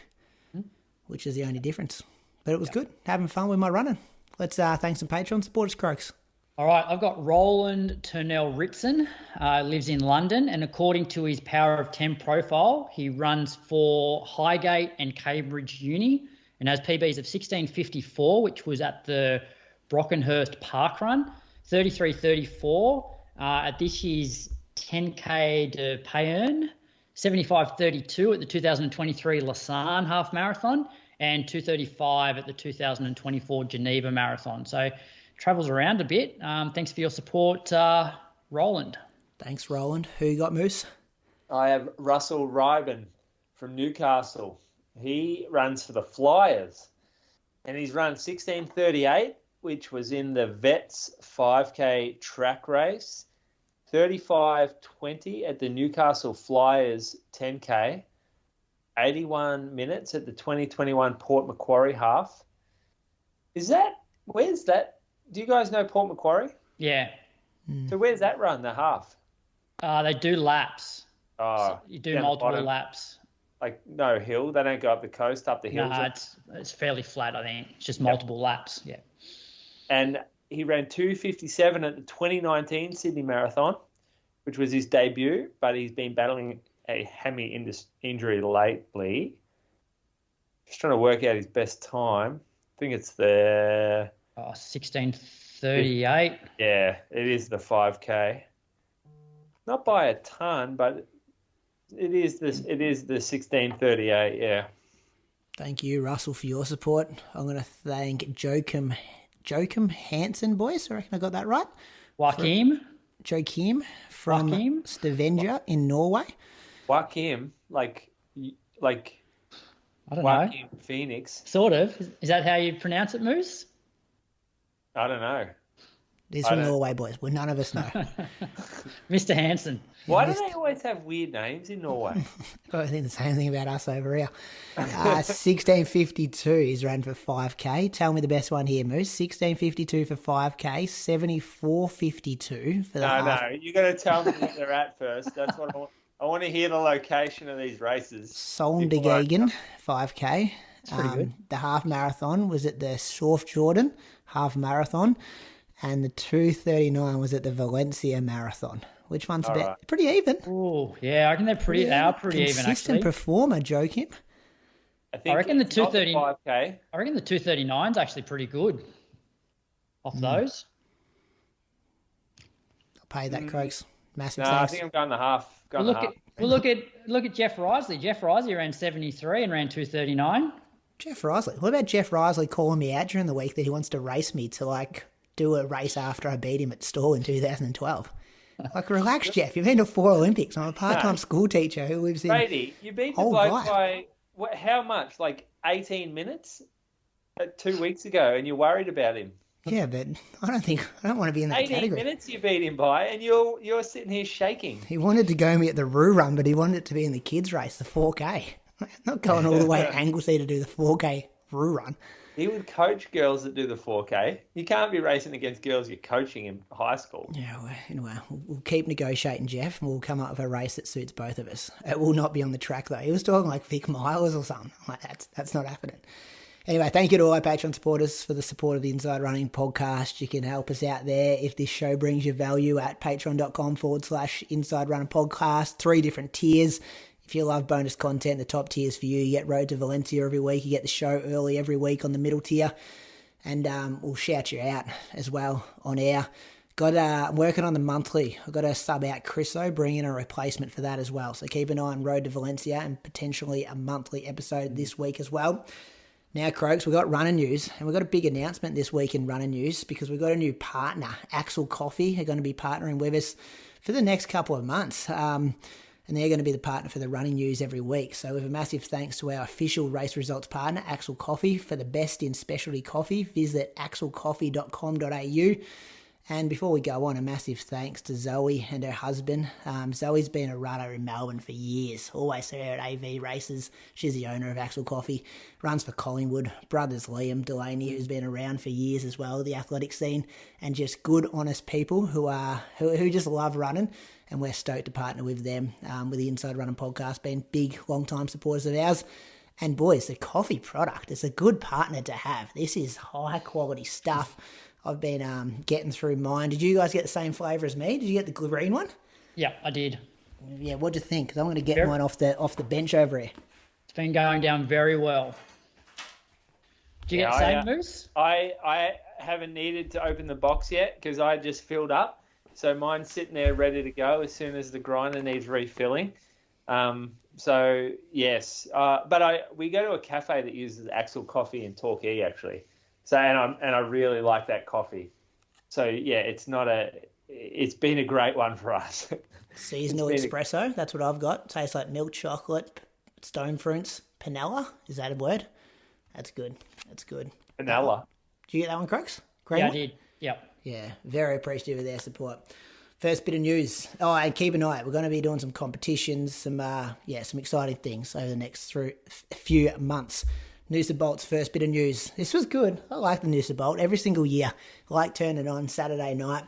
which is the only difference. But it was good. Having fun with my running. Let's thank some Patreon supporters, Croaks. All right, I've got Roland Turnell Ritson, lives in London, and according to his Power of 10 profile, he runs for Highgate and Cambridge Uni and has PBs of 16:54, which was at the Brockenhurst Park Run, 33:34 at this year's 10K de Payerne, 75:32 at the 2023 Lausanne Half Marathon, and 2:35 at the 2024 Geneva Marathon. So travels around a bit. Thanks for your support, Roland. Thanks, Roland. Who you got, Moose? I have Russell Ryben from Newcastle. He runs for the Flyers, and he's run 16:38, which was in the Vets 5K track race, 35:20 at the Newcastle Flyers 10K, 81 minutes at the 2021 Port Macquarie half. Where's that? Do you guys know Port Macquarie? Yeah. So where's that run, the half? They do laps. Oh, so you do multiple laps. Like no hill? They don't go up the coast, up the hills? No, it's fairly flat, I think. It's just multiple laps, yeah. And he ran 2:57 at the 2019 Sydney Marathon, which was his debut, but he's been battling a hammy injury lately. Just trying to work out his best time. I think it's the 16:38. Yeah, it is the 5K. Not by a ton, but it is the 16:38. Yeah. Thank you, Russell, for your support. I'm going to thank Joachim Hansen, boys. I reckon I got that right. Joachim from Stavanger in Norway. Joachim, like I don't Joaquin know. Phoenix. Sort of. Is that how you pronounce it, Moose? I don't know. This from Norway, boys. Well, none of us know. Mr. Hansen. Why do they always have weird names in Norway? I think the same thing about us over here. 16:52 he's ran for 5K. Tell me the best one here, Moose. 16:52 for 5K, 74:52 for the half. No, you got to tell me where they're at first. That's what I want. I want to hear the location of these races. Solndegegen, 5K. That's pretty good. The half marathon was at the South Jordan half marathon, and the 2:39 was at the Valencia marathon. Which one's pretty even? Oh, yeah, I reckon they're pretty even, actually. Consistent performer, Joachim. I reckon the 2:30. 5K. I reckon the 2:39 is actually pretty good. Off those. I'll pay that, Croaks. Massive No, thanks. I think I'm going the half. Look at Jeff Risley. Jeff Risley ran 73 and ran 2:39. Jeff Risley. What about Jeff Risley calling me out during the week that he wants to race me to do a race after I beat him at Stall in 2012? Relax, Jeff. You've been to 4 Olympics. I'm a part-time school teacher who lives in Brady, you beat the bloke by how much? 18 minutes 2 weeks ago, and you're worried about him. Yeah, but I don't want to be in that 18 category. minutes you beat him by, and you're sitting here shaking. He wanted to go me at the Roo Run, but he wanted it to be in the kids' race, the 4K. Not going all the way to Anglesey to do the 4K Roo Run. He would coach girls that do the 4K. You can't be racing against girls you're coaching in high school. Yeah, well, anyway, we'll keep negotiating, Jeff, and we'll come up with a race that suits both of us. It will not be on the track, though. He was talking like Vic Miles or something. Like, that's not happening. Anyway, thank you to all our Patreon supporters for the support of the Inside Running podcast. You can help us out there if this show brings you value at patreon.com/Inside Running podcast. 3 different tiers. If you love bonus content, the top tiers for you. You get Road to Valencia every week. You get the show early every week on the middle tier. And we'll shout you out as well on air. I'm working on the monthly. I've got to sub out Chriso, bring in a replacement for that as well. So keep an eye on Road to Valencia and potentially a monthly episode this week as well. Now, Croaks, we've got running news, and we've got a big announcement this week in running news because we've got a new partner. Axel Coffee are going to be partnering with us for the next couple of months, and they're going to be the partner for the running news every week. So with a massive thanks to our official race results partner, Axel Coffee. For the best in specialty coffee, visit axelcoffee.com.au. And before we go on, a massive thanks to Zoe and her husband. Zoe's been a runner in Melbourne for years. Always see her at AV races. She's the owner of Axel Coffee. Runs for Collingwood. Brothers Liam Delaney, who's been around for years as well, the athletic scene. And just good, honest people who just love running. And we're stoked to partner with them, with the Inside Running podcast, being big, long-time supporters of ours. And boys, the coffee product is a good partner to have. This is high-quality stuff. I've been getting through mine. Did you guys get the same flavour as me? Did you get the green one? Yeah, I did. Yeah, what'd you think? Because I'm going to get mine off the bench over here. It's been going down very well. Did you get the same, Moose? I haven't needed to open the box yet because I just filled up. So mine's sitting there ready to go as soon as the grinder needs refilling. So, yes. But we go to a cafe that uses Axel Coffee in Torquay, actually. So and I really like that coffee. So yeah, it's been a great one for us. Seasonal espresso, that's what I've got. Tastes like milk chocolate, stone fruits, panela. Is that a word? That's good. Panela. Did you get that one, Crooks? Yeah, I did. Yep. Yeah, very appreciative of their support. First bit of news. Oh, and keep an eye out. We're going to be doing some competitions, some exciting things over the next few months. Noosa Bolt's first bit of news. This was good. I like the Noosa Bolt every single year. I like turning it on Saturday night.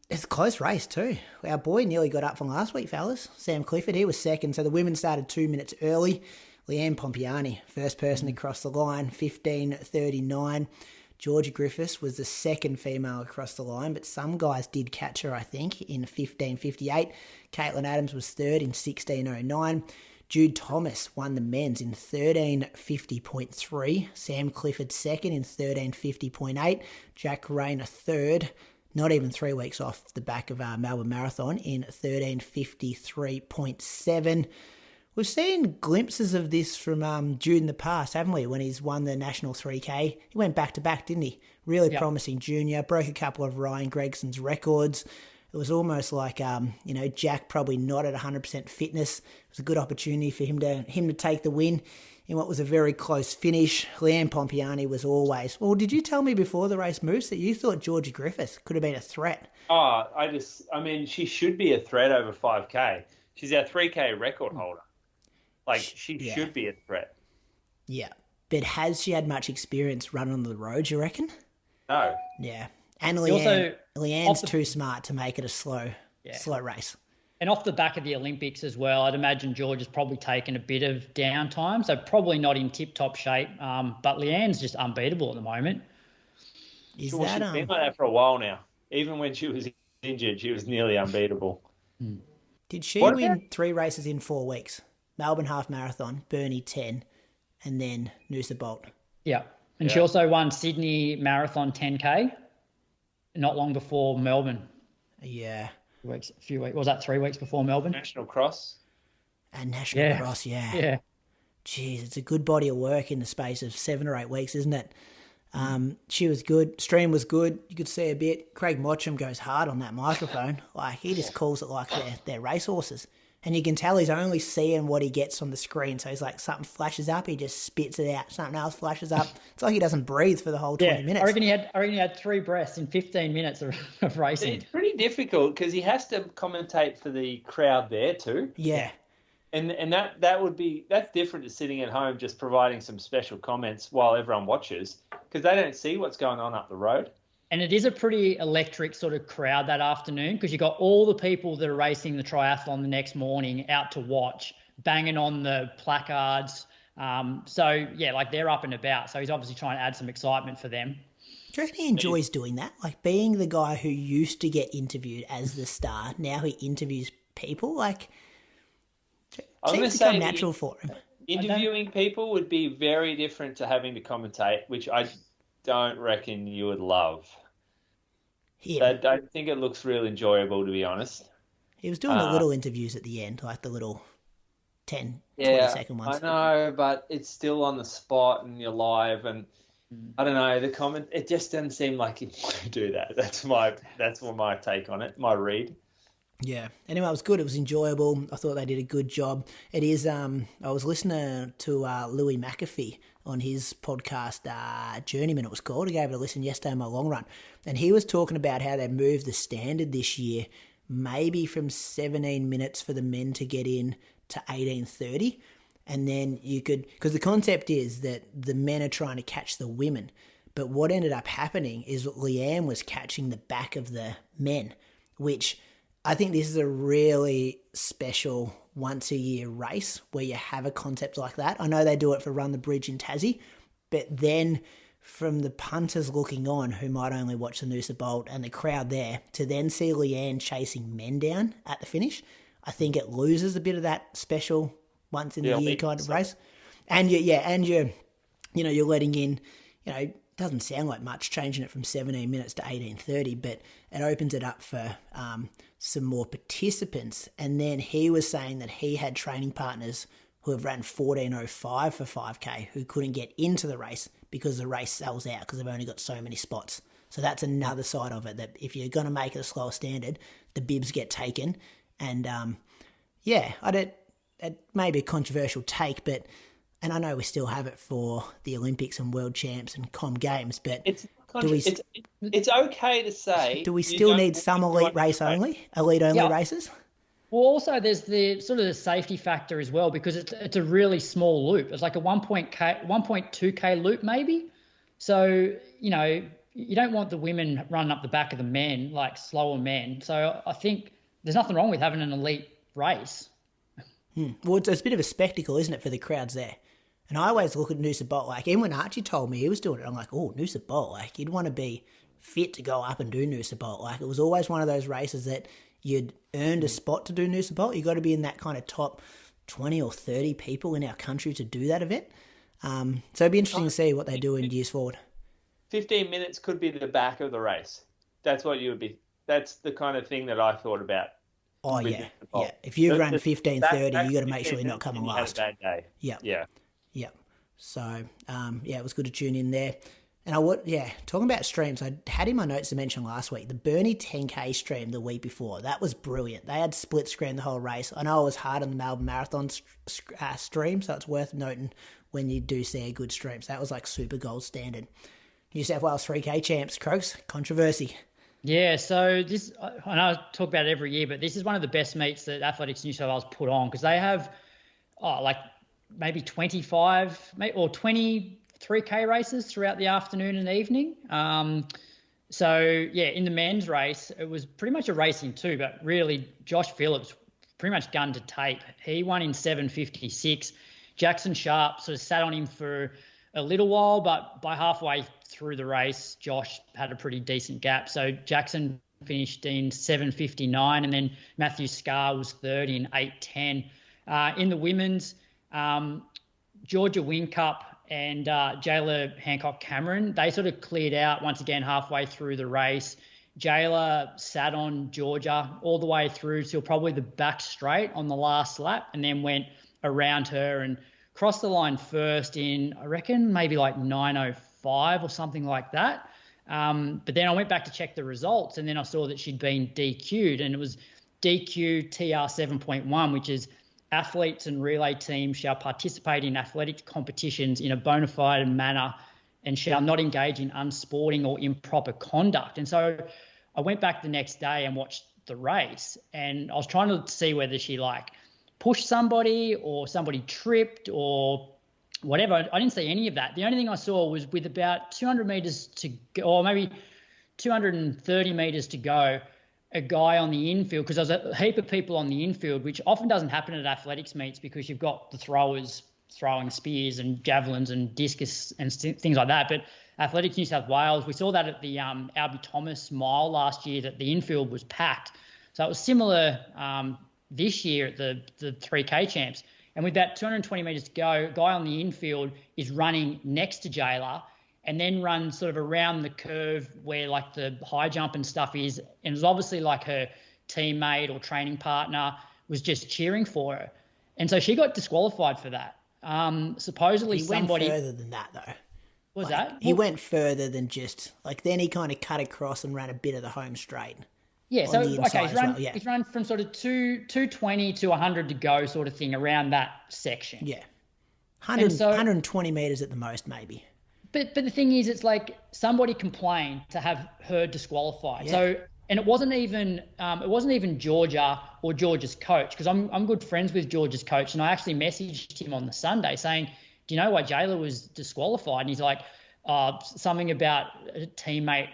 It's a close race too. Our boy nearly got up from last week, fellas. Sam Clifford, he was second. So the women started 2 minutes early. Leanne Pompeani, first person across the line, 15:39. Georgia Griffith was the second female across the line, but some guys did catch her, I think, in 15:58. Caitlin Adams was third in 16:09. Jude Thomas won the men's in 13:50.3. Sam Clifford second in 13:50.8. Jack Rayner third, not even 3 weeks off the back of Melbourne Marathon, in 13:53.7. We've seen glimpses of this from Jude in the past, haven't we? When he's won the National 3K. He went back-to-back, didn't he? Really promising junior. Broke a couple of Ryan Gregson's records. It was almost like, Jack probably not at 100% fitness. It was a good opportunity for him to take the win in what was a very close finish. Leanne Pompeani was always... Well, did you tell me before the race, Moose, that you thought Georgia Griffith could have been a threat? Oh, she should be a threat over 5K. She's our 3K record holder. She should be a threat. Yeah. But has she had much experience running on the road, you reckon? No. Yeah. And Leanne's too smart to make it a slow race. And off the back of the Olympics as well, I'd imagine George has probably taken a bit of downtime, so probably not in tip-top shape. But Leanne's just unbeatable at the moment. She's been like that for a while now. Even when she was injured, she was nearly unbeatable. Did she win 3 races in 4 weeks? Melbourne Half Marathon, Burnie 10, and then Noosa Bolt. Yeah. And she also won Sydney Marathon 10K not long before Melbourne. Yeah. A few weeks. Was that 3 weeks before Melbourne? National Cross. And National Cross, yeah. Jeez, it's a good body of work in the space of 7 or 8 weeks, isn't it? She was good. Stream was good. You could see a bit. Craig Mottram goes hard on that microphone. He just calls it like they're racehorses. And you can tell he's only seeing what he gets on the screen. So he's like, something flashes up, he just spits it out. Something else flashes up. It's like he doesn't breathe for the whole 20 minutes. I reckon he had 3 breaths in 15 minutes of racing. It's pretty difficult because he has to commentate for the crowd there too. Yeah. And that's different to sitting at home just providing some special comments while everyone watches, because they don't see what's going on up the road. And it is a pretty electric sort of crowd that afternoon, because you've got all the people that are racing the triathlon the next morning out to watch, banging on the placards. So, yeah, like they're up and about. So he's obviously trying to add some excitement for them. Do you reckon he enjoys doing that? Like being the guy who used to get interviewed as the star, now he interviews people? Like, it seems to come natural for him. Interviewing people would be very different to having to commentate, which I don't reckon you would love. Yeah. I don't think it looks real enjoyable, to be honest. He was doing the little interviews at the end, like the little 10, 20-second ones. I know, but it's still on the spot and you're live, and I don't know, it just doesn't seem like you want to do that. That's my take on it, my read. Yeah. Anyway, it was good. It was enjoyable. I thought they did a good job. It is, I was listening to Louis McAfee on his podcast, Journeyman it was called. I gave it a listen yesterday on my long run. And he was talking about how they moved the standard this year, maybe from 17 minutes for the men to get in to 18:30. And then you could, because the concept is that the men are trying to catch the women. But what ended up happening is that Leanne was catching the back of the men, which I think this is a really special once-a-year race where you have a concept like that. I know they do it for Run the Bridge in Tassie, but then from the punters looking on who might only watch the Noosa Bolt and the crowd there, to then see Leanne chasing men down at the finish, I think it loses a bit of that special once-in-the-year kind of race. And you're letting in, it doesn't sound like much changing it from 17 minutes to 18:30, but it opens it up for some more participants. And then he was saying that he had training partners who have ran 14:05 for 5K who couldn't get into the race because the race sells out because they've only got so many spots. So that's another side of it, that if you're going to make it a slower standard, the bibs get taken. And it may be a controversial take, but, and I know we still have it for the Olympics and World Champs and Com Games, but it's okay to say. Do we still need some elite only races? Well, also there's the sort of the safety factor as well, because it's a really small loop. It's like a 1.2K loop maybe. So, you don't want the women running up the back of the men, like slower men. So I think there's nothing wrong with having an elite race. Well, it's a bit of a spectacle, isn't it, for the crowds there? And I always look at Noosa Bolt, like, even when Archie told me he was doing it, I'm like, oh, Noosa Bolt, like, you'd want to be fit to go up and do Noosa Bolt. Like, it was always one of those races that you'd earned a spot to do Noosa Bolt. You got to be in that kind of top 20 or 30 people in our country to do that event. So it'd be interesting to see what they do in years forward. 15 minutes could be the back of the race. That's what you would be. That's the kind of thing that I thought about. Oh, yeah. If you run 15:30, you got to make sure you're not coming last. Had a bad day. Yeah. So, it was good to tune in there. And talking about streams, I had in my notes to mention last week, the Burnie 10K stream the week before. That was brilliant. They had split screen the whole race. I know it was hard on the Melbourne Marathon stream, so it's worth noting when you do see a good stream. So that was like super gold standard. New South Wales 3K champs, Croaks, controversy. Yeah, so this, I know I talk about it every year, but this is one of the best meets that Athletics New South Wales put on, because they have maybe 25 or 20 3K races throughout the afternoon and evening. In the men's race, it was pretty much a racing too, but really Josh Phillips pretty much gun to tape. He won in 7:56. Jackson Sharp sort of sat on him for a little while, but by halfway through the race, Josh had a pretty decent gap. So Jackson finished in 7:59, and then Matthew Scarr was third in 8:10. In the women's, Georgia Winkcup and Jaylah Hancock-Cameron, they sort of cleared out once again halfway through the race. Jaylah sat on Georgia all the way through till probably the back straight on the last lap, and then went around her and crossed the line first in, I reckon, maybe like 9:05 or something like that. But then I went back to check the results, and then I saw that she'd been DQ'd, and it was DQ TR 7.1, which is athletes and relay teams shall participate in athletic competitions in a bona fide manner and shall not engage in unsporting or improper conduct. And so I went back the next day and watched the race, and I was trying to see whether she pushed somebody or somebody tripped or whatever. I didn't see any of that. The only thing I saw was with about 200 meters to go, or maybe 230 meters to go, a guy on the infield, because there was a heap of people on the infield, which often doesn't happen at athletics meets because you've got the throwers throwing spears and javelins and discus and things like that. But Athletics New South Wales, we saw that at the Abdi Thomas mile last year, that the infield was packed. So it was similar this year at the 3K champs. And with about 220 metres to go, a guy on the infield is running next to Jaylah and then runs sort of around the curve where the high jump and stuff is. And it was obviously her teammate or training partner was just cheering for her. And so she got disqualified for that. Supposedly he somebody... went further than that, though. Was that? He went further than just... then he kind of cut across and ran a bit of the home straight. Yeah, so, okay, he's run from sort of 220 to 100 to go sort of thing around that section. Yeah. 120 metres at the most, maybe. But the thing is, it's somebody complained to have her disqualified. Yeah. So, and it wasn't even Georgia or Georgia's coach, because I'm good friends with Georgia's coach, and I actually messaged him on the Sunday saying, do you know why Jaylah was disqualified? And he's like, something about a teammate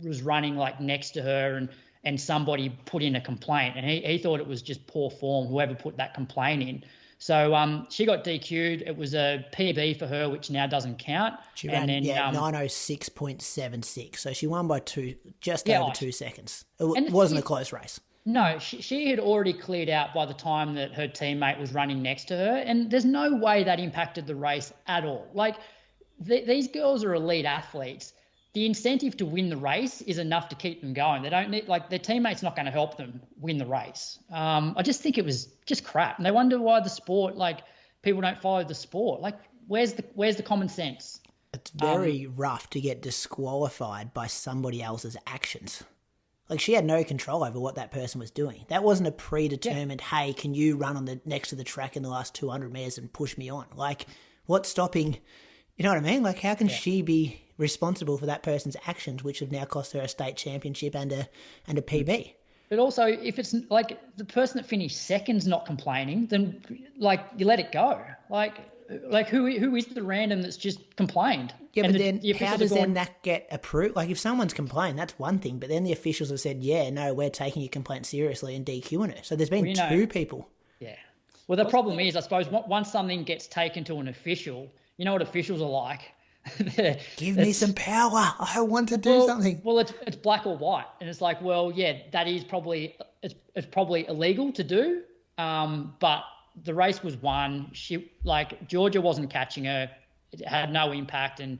was running next to her and somebody put in a complaint, and he thought it was just poor form, whoever put that complaint in. So she got DQ'd. It was a PB for her, which now doesn't count. She ran 9:06.76. So she won by over 2 seconds. It wasn't a close race. No, she had already cleared out by the time that her teammate was running next to her, and there's no way that impacted the race at all. These girls are elite athletes. The incentive to win the race is enough to keep them going. They don't need, their teammates not going to help them win the race. I just think it was just crap. And they wonder why the sport, people don't follow the sport. Where's the common sense? It's very rough to get disqualified by somebody else's actions. She had no control over what that person was doing. That wasn't a predetermined, hey, can you run on the next to the track in the last 200 metres and push me on? What's stopping, you know what I mean? How can she be responsible for that person's actions, which have now cost her a state championship and a PB? But also, if it's the person that finished second's not complaining, then you let it go. Who is the random that's just complained? Yeah, but then how does then that get approved? If someone's complained, that's one thing, but then the officials have said, yeah, no, we're taking your complaint seriously and DQing her. So there's been two people. Yeah. Well, the problem is, I suppose, once something gets taken to an official, you know what officials are like. Give me some power. I want to do something. Well, it's black or white, and it's that is probably it's probably illegal to do. But the race was won. She Georgia wasn't catching her. It had no impact, and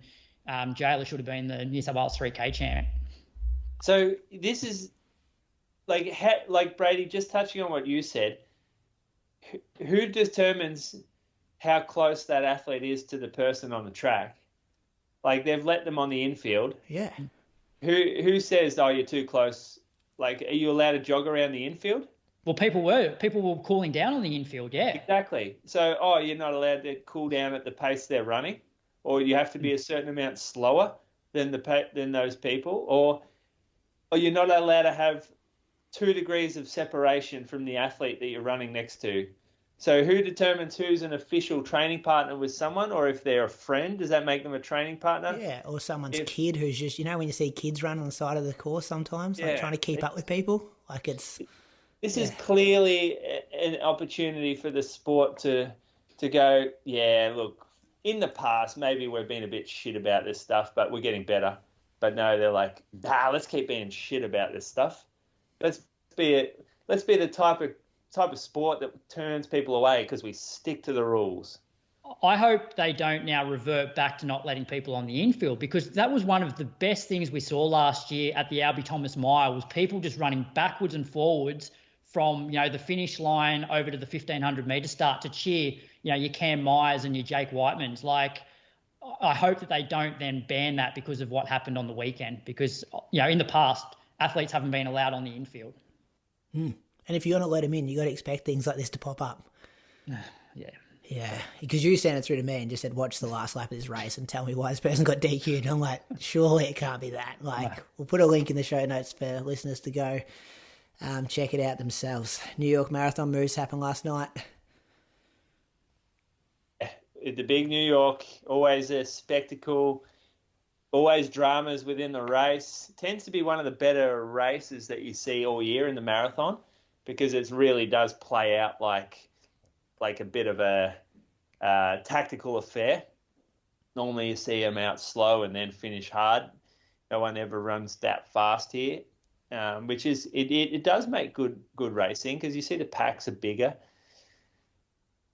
Jaylah should have been the New South Wales 3K champ. So this is Brady, just touching on what you said. Who determines how close that athlete is to the person on the track? They've let them on the infield. Yeah. Who says, oh, you're too close? Are you allowed to jog around the infield? Well, people were cooling down on the infield, yeah. Exactly. So, you're not allowed to cool down at the pace they're running, or you have to be a certain amount slower than those people, or you're not allowed to have 2 degrees of separation from the athlete that you're running next to. So who determines who's an official training partner with someone, or if they're a friend, does that make them a training partner? Yeah, or someone's kid who's just, when you see kids run on the side of the course sometimes, trying to keep up with people, This is clearly an opportunity for the sport to go, yeah, look, in the past, maybe we've been a bit shit about this stuff, but we're getting better. But no, they're let's keep being shit about this stuff. Let's be the type of sport that turns people away because we stick to the rules. I hope they don't now revert back to not letting people on the infield, because that was one of the best things we saw last year at the Abdi Thomas mile, was people just running backwards and forwards from, the finish line over to the 1,500 metre start to cheer, your Cam Myers and your Jake Whitemans. I hope that they don't then ban that because of what happened on the weekend, because, in the past, athletes haven't been allowed on the infield. And if you're going to let him in, you got to expect things like this to pop up. Yeah. Yeah, because you sent it through to me and just said, watch the last lap of this race and tell me why this person got DQ'd. I'm like, surely it can't be that. Like, no. We'll put a link in the show notes for listeners to go check it out themselves. New York Marathon moves happened last night. The big New York, always a spectacle, always dramas within the race. Tends to be one of the better races that you see all year in the marathon because it really does play out like a bit of a tactical affair. Normally you see them out slow and then finish hard. No one ever runs that fast here, which is it does make good racing because you see the packs are bigger.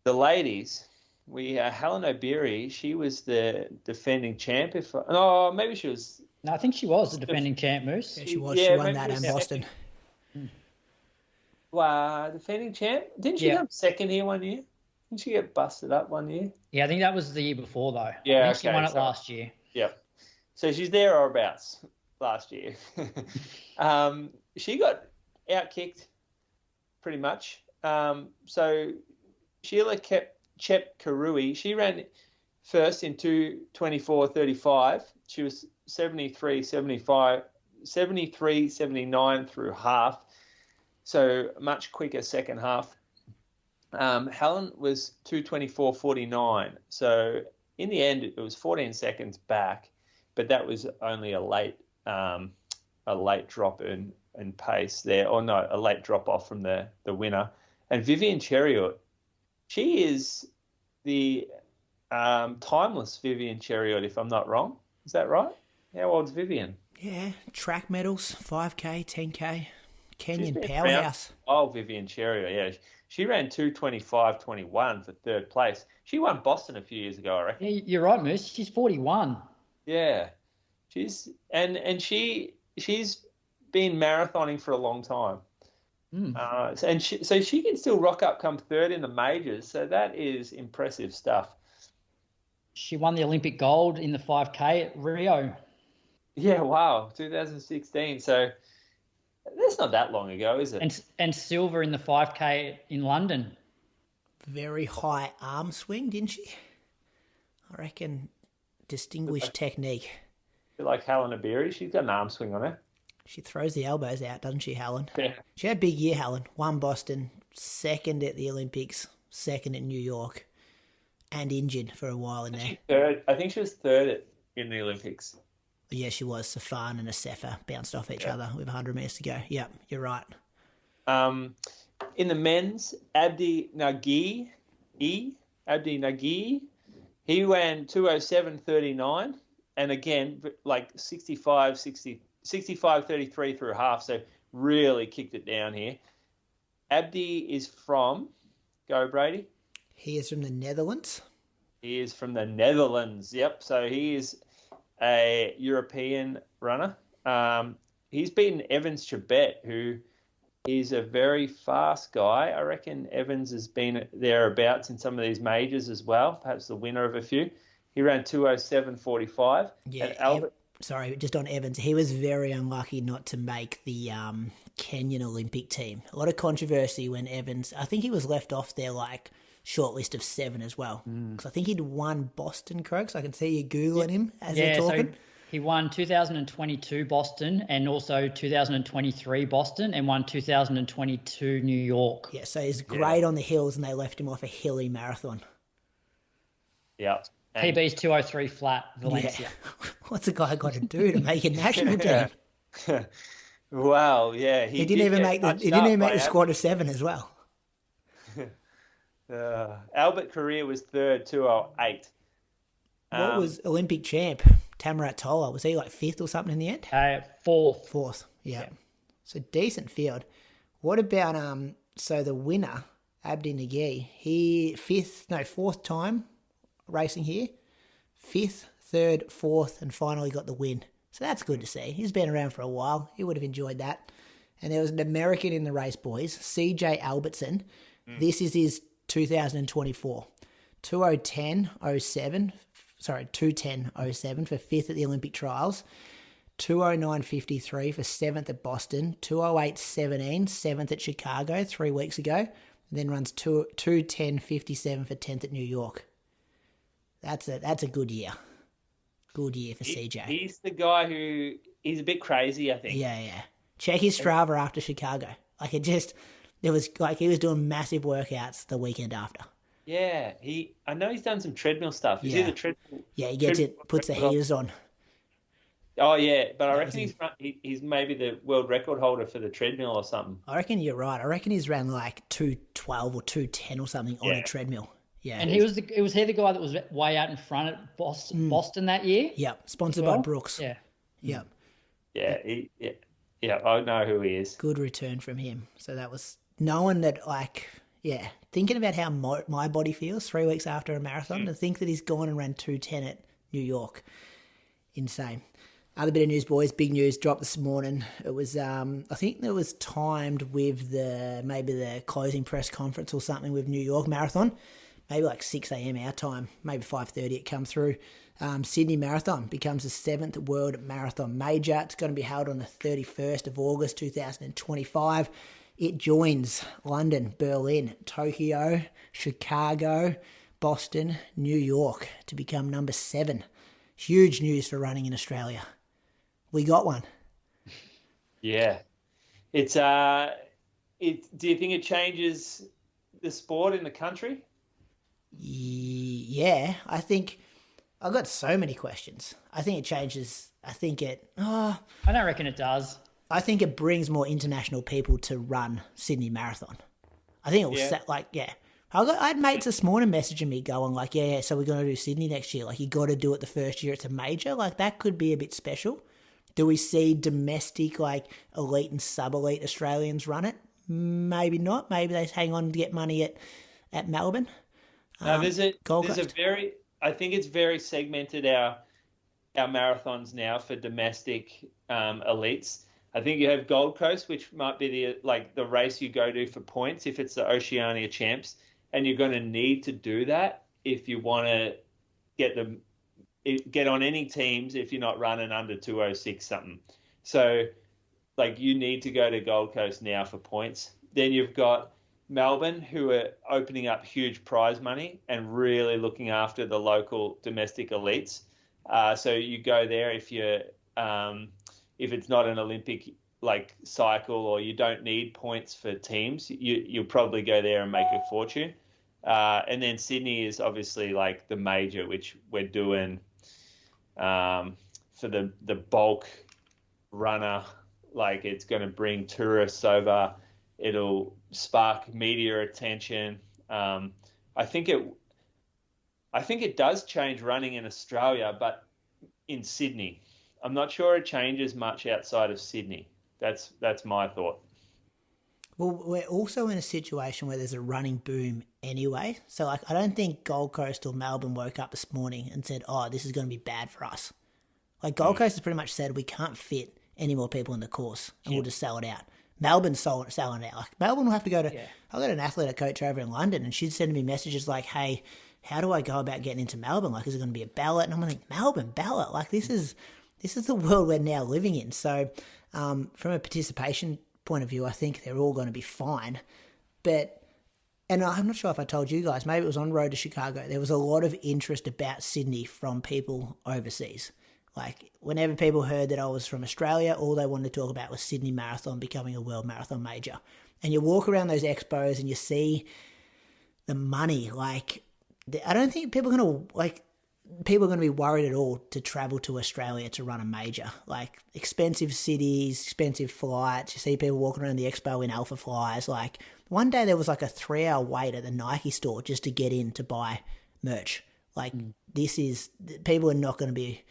The ladies, Hellen Obiri, she was the defending champ. Maybe she was. No, I think she was the defending champ, Moose. Yeah, she was. She won that in Boston. Wow, defending champ? Didn't she come second here one year? Didn't she get busted up one year? Yeah, I think that was the year before, though. Yeah, I think she won it last year. Yep. So she's there or abouts last year. She got outkicked pretty much. So Sheila Chepkirui, she ran first in 2:24.35. She was 73.79 through half. So much quicker second half. Hellen was 2:24.49. So in the end, it was 14 seconds back, but that was only a late drop in pace there, or no, a late drop off from the winner. And Vivian Cheruiyot, she is the timeless Vivian Cheruiyot, if I'm not wrong. Is that right? How old's Vivian? Yeah, track medals, 5K, 10K. Kenyan powerhouse. Oh, Vivian Cheruiyot, yeah. She ran 2:25.21 for third place. She won Boston a few years ago, I reckon. Yeah, you're right, Moose. She's 41. Yeah. She's been marathoning for a long time. So she can still rock up come third in the majors. So that is impressive stuff. She won the Olympic gold in the 5K at Rio. Yeah, wow, 2016. So that's not that long ago, is it? And silver in the 5K in London. Very high arm swing, didn't she? I reckon distinguished technique. Like Hellen Obiri, she's got an arm swing on her. She throws the elbows out, doesn't she, Hellen? Yeah. She had a big year, Hellen. Won Boston, second at the Olympics, second at New York, and injured for a while in there. Third. I think she was third in the Olympics. Yeah, she was. Safan and Asefa bounced off each other with 100 metres to go. Yep, you're right. In the men's, Abdi Nageeye, he ran 2:07.39, and again, like 65.33 through half, so really kicked it down here. Abdi is from, go Brady? He is from the Netherlands. He is from the Netherlands, yep. So he is a European runner. He's beaten Evans Chebet, who is a very fast guy. I reckon Evans has been thereabouts in some of these majors as well, perhaps the winner of a few. He ran 2:07.45. Yeah, just on Evans, he was very unlucky not to make the Kenyan Olympic team. A lot of controversy when Evans, I think he was left off their short list of 7 as well. Because I think he'd won Boston, Croaks. I can see you Googling him as you're talking. So he won 2022 Boston and also 2023 Boston and won 2022 New York. Yeah, so he's great on the hills and they left him off a hilly marathon. Yeah. PB's 2:03 flat, Valencia. Yeah. What's a guy got to do to make a national team? Wow, yeah. He didn't even make the squad of 7 as well. Albert Korir was third, 2:08. What was Olympic champ? Tamarat Tola. Was he 5th or something in the end? 4th. 4th, yeah. So decent field. What about so the winner, Abdi Nageeye, he 4th time racing here. 5th, 3rd, 4th, and finally got the win. So that's good to see. He's been around for a while. He would have enjoyed that. And there was an American in the race, boys, CJ Albertson. This is his 2024. 2:10.07 for 5th at the Olympic trials. 2:09.53 for 7th at Boston, 2:08.17, 7th at Chicago 3 weeks ago, and then runs 2:10.57 for 10th at New York. That's a good year. Good year for CJ. He's the guy he's a bit crazy, I think. Yeah. Check his Strava after Chicago. Like he was doing massive workouts the weekend after. Yeah, I know he's done some treadmill stuff. Is he the treadmill? Yeah, he puts the heaters on. Oh yeah, but I reckon he's maybe the world record holder for the treadmill or something. I reckon you're right. I reckon he's around like 2:12 or 2:10 or something on a treadmill. Yeah, and he was the guy that was way out in front at Boston that year. Yep, sponsored by Brooks. Yeah. Yep. Yeah, I know who he is. Good return from him. So that was knowing that, thinking about how my body feels 3 weeks after a marathon, to think that he's gone and ran 2:10 at New York, insane. Other bit of news, boys. Big news dropped this morning. It was, I think it was timed with maybe the closing press conference or something with New York Marathon. Maybe like 6 a.m. our time, maybe 5:30 it come through. Sydney Marathon becomes the 7th World Marathon Major. It's going to be held on the 31st of August 2025. It joins London, Berlin, Tokyo, Chicago, Boston, New York to become number 7. Huge news for running in Australia. We got one. Yeah. It's do you think it changes the sport in the country? Yeah, I think I've got so many questions. I think it changes. I don't reckon it does. I think it brings more international people to run Sydney Marathon. I think it will I had mates this morning messaging me going like, so we're going to do Sydney next year. Like, you got to do it the first year it's a major. Like, that could be a bit special. Do we see domestic, like, elite and sub-elite Australians run it? Maybe not. Maybe they hang on to get money at Melbourne. I think it's very segmented our marathons now for domestic elites. I think you have Gold Coast, which might be the race you go to for points if it's the Oceania Champs, and you're going to need to do that if you want to get on any teams if you're not running under 2:06 something. So, you need to go to Gold Coast now for points. Then you've got Melbourne, who are opening up huge prize money and really looking after the local domestic elites. So you go there if it's not an Olympic cycle or you don't need points for teams, you'll probably go there and make a fortune. And then Sydney is obviously the major, which we're doing for the bulk runner. It's going to bring tourists over. It'll spark media attention. I think it does change running in Australia, but in Sydney, I'm not sure it changes much outside of Sydney. That's my thought. Well, we're also in a situation where there's a running boom anyway. So, I don't think Gold Coast or Melbourne woke up this morning and said, "Oh, this is going to be bad for us." Gold Coast has pretty much said we can't fit any more people in the course, and we'll just sell it out. Melbourne's selling out. Melbourne will have to go to. Yeah. I got an athlete coach over in London, and she'd send me messages like, "Hey, how do I go about getting into Melbourne? Is it going to be a ballot?" And I'm like, "Melbourne ballot? This is the world we're now living in." So, from a participation point of view, I think they're all going to be fine. And I'm not sure if I told you guys. Maybe it was on Road to Chicago. There was a lot of interest about Sydney from people overseas. Whenever people heard that I was from Australia, all they wanted to talk about was Sydney Marathon becoming a world marathon major. And you walk around those expos and you see the money. I don't think people are going to be worried at all to travel to Australia to run a major. Expensive cities, expensive flights. You see people walking around the expo in Alpha Flyers. One day there was a 3-hour wait at the Nike store just to get in to buy merch. People are not going to be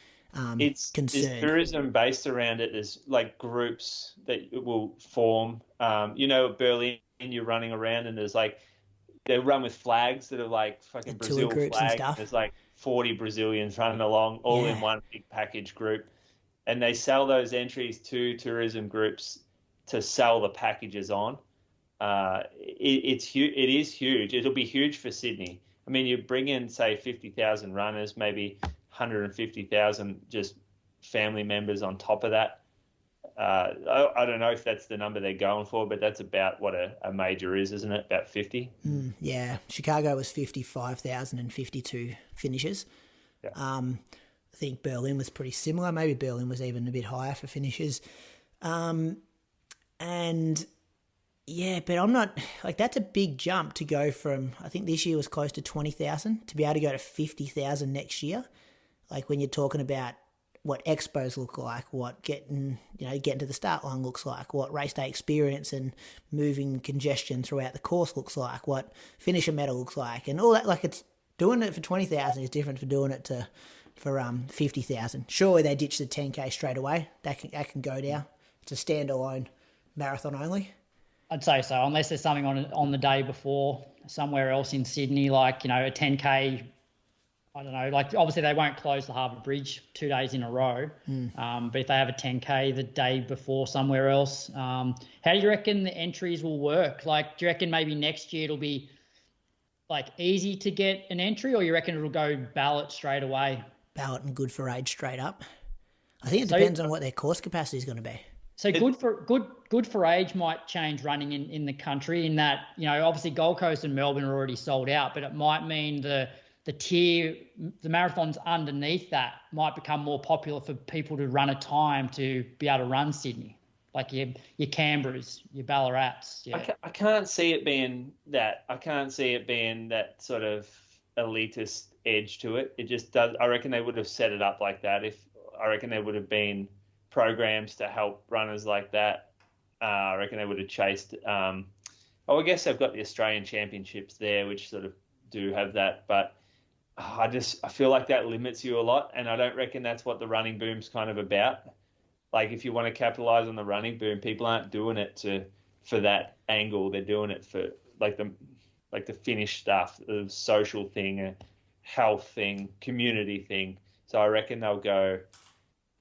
concerned. There's tourism based around it. There's groups that will form. Berlin, you're running around and there's they run with flags that are fucking Brazil flags. There's 40 Brazilians running along all in one big package group. And they sell those entries to tourism groups to sell the packages on. It is huge. It'll be huge for Sydney. I mean, you bring in, say, 50,000 runners, maybe 150,000 just family members on top of that. I don't know if that's the number they're going for, but that's about what a major is, isn't it? About 50? Yeah. Chicago was 55,052 finishes. Yeah. I think Berlin was pretty similar. Maybe Berlin was even a bit higher for finishes. And yeah, but I'm not, like, that's a big jump to go from, I think this year was close to 20,000 to be able to go to 50,000 next year. Like, when you're talking about what expos look like, what getting to the start line looks like, what race day experience and moving congestion throughout the course looks like, what finisher medal looks like, and all that. Like, it's doing it for 20,000 is different for doing it for 50,000. Surely they ditch the 10K straight away. That can go down. It's a standalone marathon only. I'd say so, unless there's something on the day before somewhere else in Sydney, like, a 10K. I don't know, like, obviously they won't close the Harbour Bridge 2 days in a row, but if they have a 10K the day before somewhere else, how do you reckon the entries will work? Like, do you reckon maybe next year it'll be, like, easy to get an entry, or you reckon it'll go ballot straight away? Ballot and good for age straight up. I think it depends on what their course capacity is going to be. So good for age might change running in the country, in that, obviously Gold Coast and Melbourne are already sold out, but it might mean the marathons underneath that might become more popular for people to run a time to be able to run Sydney, like your Canberras, your Ballarats. Yeah. I can't see it being that. I can't see it being that sort of elitist edge to it. It just does. I reckon they would have set it up like that. I reckon there would have been programs to help runners like that. I reckon they would have chased. I guess they've got the Australian Championships there, which sort of do have that, but I feel like that limits you a lot, and I don't reckon that's what the running boom's kind of about. Like, if you want to capitalize on the running boom, people aren't doing it for that angle. They're doing it for like the finish stuff, the social thing, a health thing, community thing. So I reckon they'll go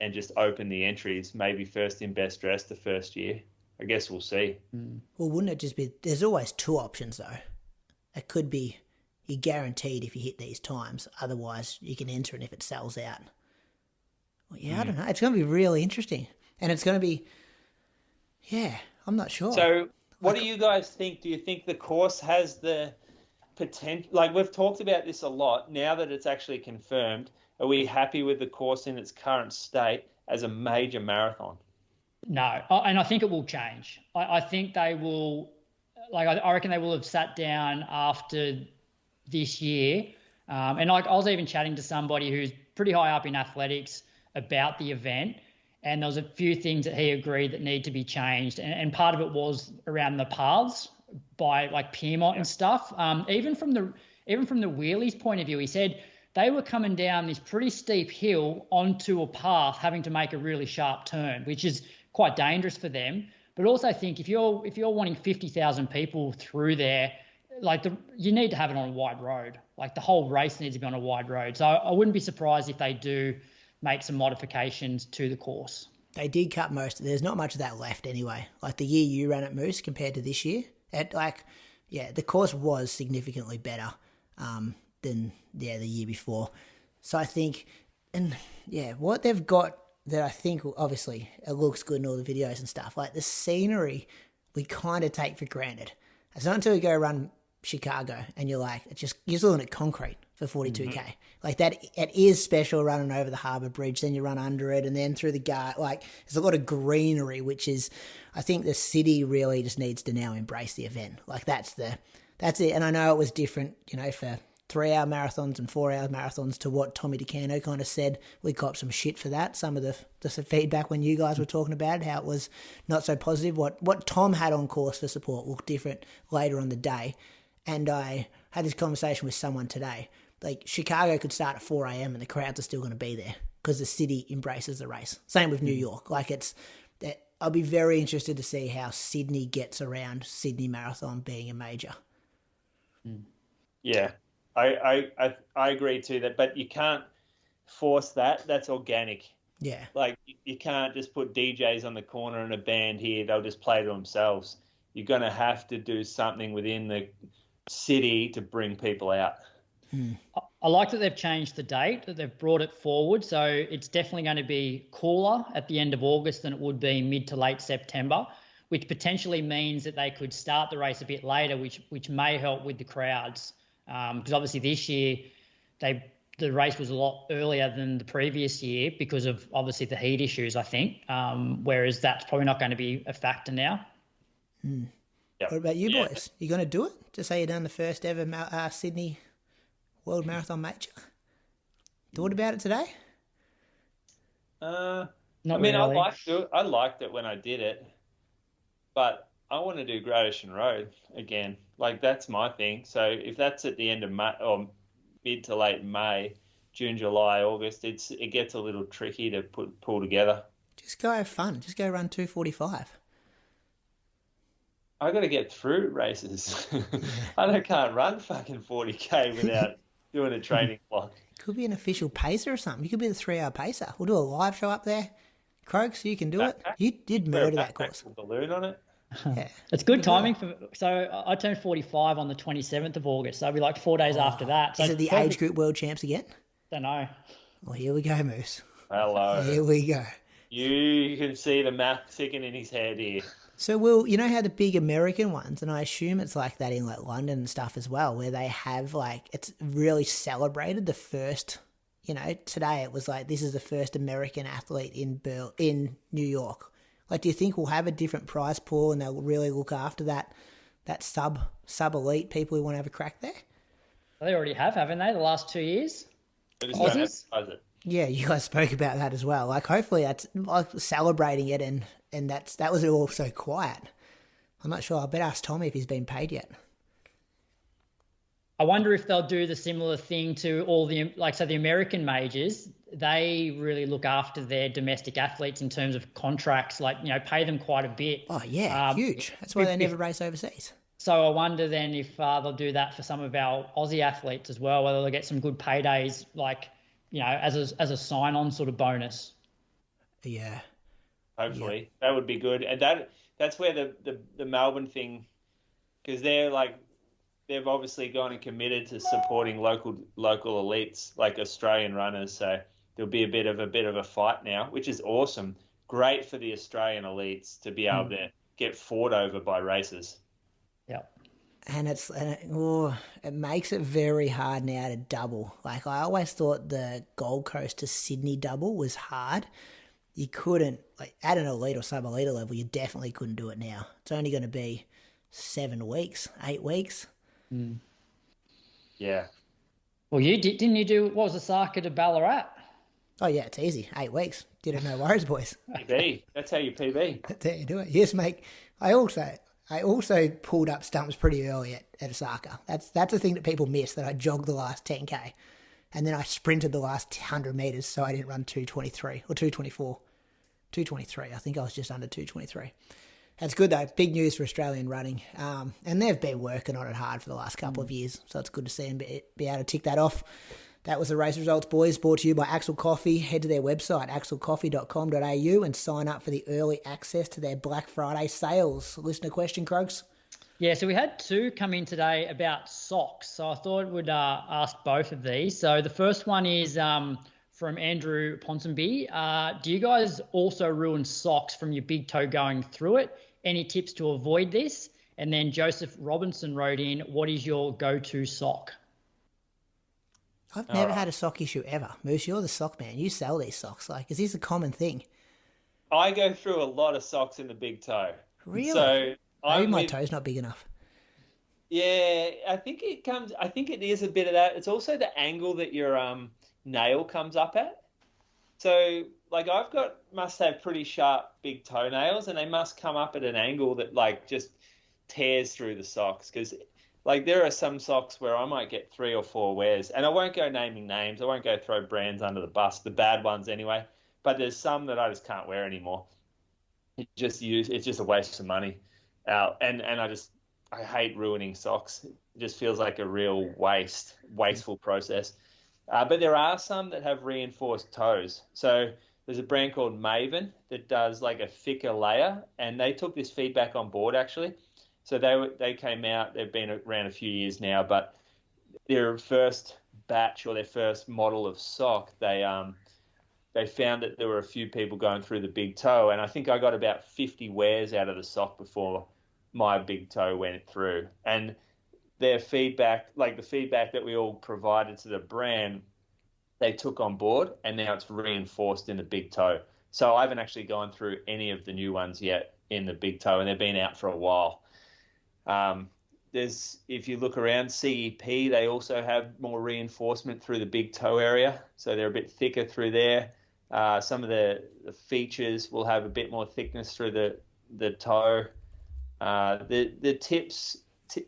and just open the entries, maybe first in best dress the first year. I guess we'll see. Well, wouldn't it just be, there's always two options though. It could be, you're guaranteed if you hit these times. Otherwise, you can enter it if it sells out. Well, yeah, I don't know. It's going to be really interesting. And it's going to be, I'm not sure. So what do you guys think? Do you think the course has the potential? Like, we've talked about this a lot. Now that it's actually confirmed, are we happy with the course in its current state as a major marathon? No, and I think it will change. I think they will, I reckon they will have sat down after this year. And I was even chatting to somebody who's pretty high up in athletics about the event, and there was a few things that he agreed that need to be changed. And part of it was around the paths by like Piermont and stuff. Even from the wheelies point of view, he said they were coming down this pretty steep hill onto a path, having to make a really sharp turn, which is quite dangerous for them. But also think if you're wanting 50,000 people through there, you need to have it on a wide road. Like, the whole race needs to be on a wide road. So I wouldn't be surprised if they do make some modifications to the course. They did cut most. There's not much of that left anyway. Like, the year you ran at Moose compared to this year, the course was significantly better than the year before. So I think, what they've got that I think, obviously, it looks good in all the videos and stuff. Like, the scenery, we kind of take for granted. It's not until we go run Chicago and you're like, you're looking at concrete for 42K. Mm-hmm. Like, that, it is special running over the Harbour Bridge, then you run under it and then through the guard. Like, there's a lot of greenery, which is, I think the city really just needs to now embrace the event. Like, that's it. And I know it was different, for 3-hour marathons and 4-hour marathons to what Tommy DeCanto kind of said. We copped some shit for that. Some of the feedback when you guys were talking about how it was not so positive. What Tom had on course for support looked different later on the day. And I had this conversation with someone today. Like, Chicago could start at 4 a.m. and the crowds are still going to be there because the city embraces the race. Same with New York. Like, I'll be very interested to see how Sydney gets around Sydney Marathon being a major. Yeah. I agree too that, but you can't force that. That's organic. Yeah. Like, you can't just put DJs on the corner and a band here. They'll just play to themselves. You're going to have to do something within the city to bring people out. I like that they've changed the date, that they've brought it forward. So it's definitely going to be cooler at the end of August than it would be mid to late September, which potentially means that they could start the race a bit later, which may help with the crowds. Because obviously this year the race was a lot earlier than the previous year because of obviously the heat issues, I think. Whereas that's probably not going to be a factor now. Yep. What about you boys? You going to do it? Just say you've done the first ever Sydney World Marathon Major. Thought about it today? Not really. I liked it when I did it, but I want to do Great Ocean Road again. Like, that's my thing. So if that's at the end of May or mid to late May, June, July, August, it gets a little tricky to pull together. Just go have fun. Just go run 2:45. I got to get through races. I can't run fucking 40K without doing a training block. Could be an official pacer or something. You could be the 3-hour pacer. We'll do a live show up there. Croaks, you can do it. You did murder that course. Balloon on it. Yeah. It's good timing. So I turned 45 on the 27th of August. So it'll be like 4 days after that. So is it the age group world champs again? Don't know. Well, here we go, Moose. Hello. Here we go. You can see the math ticking in his head here. So, Will, you know how the big American ones, and I assume it's like that in like London and stuff as well, where they have like, it's really celebrated the first, today it was like, this is the first American athlete in New York. Like, do you think we'll have a different prize pool and they'll really look after that sub elite people who want to have a crack there? They already have, haven't they, the last 2 years? Aussies? Yeah, you guys spoke about that as well. Like, hopefully that's like celebrating it and that was all so quiet. I'm not sure. I better ask Tommy if he's been paid yet. I wonder if they'll do the similar thing to all the American majors. They really look after their domestic athletes in terms of contracts, pay them quite a bit. Oh, yeah, huge. That's why they never race overseas. So I wonder then if they'll do that for some of our Aussie athletes as well, whether they'll get some good paydays, as a sign-on sort of bonus. Yeah. Hopefully. That would be good. And that's where the Melbourne thing, because they've obviously gone and committed to supporting local elites like Australian runners. So there'll be a bit of a fight now, which is awesome. Great for the Australian elites to be able to get fought over by races. Yeah. And it makes it very hard now to double. Like, I always thought the Gold Coast to Sydney double was hard. You couldn't, at an elite or sub-elite level, you definitely couldn't do it now. It's only going to be 7 weeks, 8 weeks. Mm. Yeah. Well, didn't you do, what was the Osaka to Ballarat? Oh, yeah, it's easy. 8 weeks. Did it, no worries, boys. PB. That's how you PB. That's how you do it. Yes, mate. I also pulled up stumps pretty early at Osaka. That's the thing that people miss, that I jogged the last 10K. And then I sprinted the last 100 metres, so I didn't run 2:23 or 2:24. 2:23. I think I was just under 2:23. That's good, though. Big news for Australian running. And they've been working on it hard for the last couple of years, so it's good to see them be able to tick that off. That was the race results, boys, brought to you by Axel Coffee. Head to their website, axelcoffee.com.au, and sign up for the early access to their Black Friday sales. Listener question, Croaks? Yeah, so we had 2 come in today about socks. So I thought we'd ask both of these. So the first one is from Andrew Ponsonby. Do you guys also ruin socks from your big toe going through it? Any tips to avoid this? And then Joseph Robinson wrote in, what is your go-to sock? I've never had a sock issue ever. Moose, you're the sock man. You sell these socks. Is this a common thing? I go through a lot of socks in the big toe. Really? So maybe my toe's not big enough. Yeah, I think it is a bit of that. It's also the angle that your nail comes up at. So must have pretty sharp big toenails, and they must come up at an angle that just tears through the socks. Because there are some socks where I might get 3 or 4 wears, and I won't go naming names. I won't go throw brands under the bus, the bad ones anyway. But there's some that I just can't wear anymore. It's just a waste of money. And I hate ruining socks. It just feels like a real wasteful process. But there are some that have reinforced toes. So there's a brand called Maven that does a thicker layer, and they took this feedback on board actually. So they came out. They've been around a few years now, but their first batch or their first model of sock, they found that there were a few people going through the big toe, and I think I got about 50 wears out of the sock before my big toe went through. And their feedback, like the feedback that we all provided to the brand, they took on board, and now it's reinforced in the big toe. So I haven't actually gone through any of the new ones yet in the big toe, and they've been out for a while. If you look around, CEP, they also have more reinforcement through the big toe area, so they're a bit thicker through there. Some of the features will have a bit more thickness through the toe. The tips,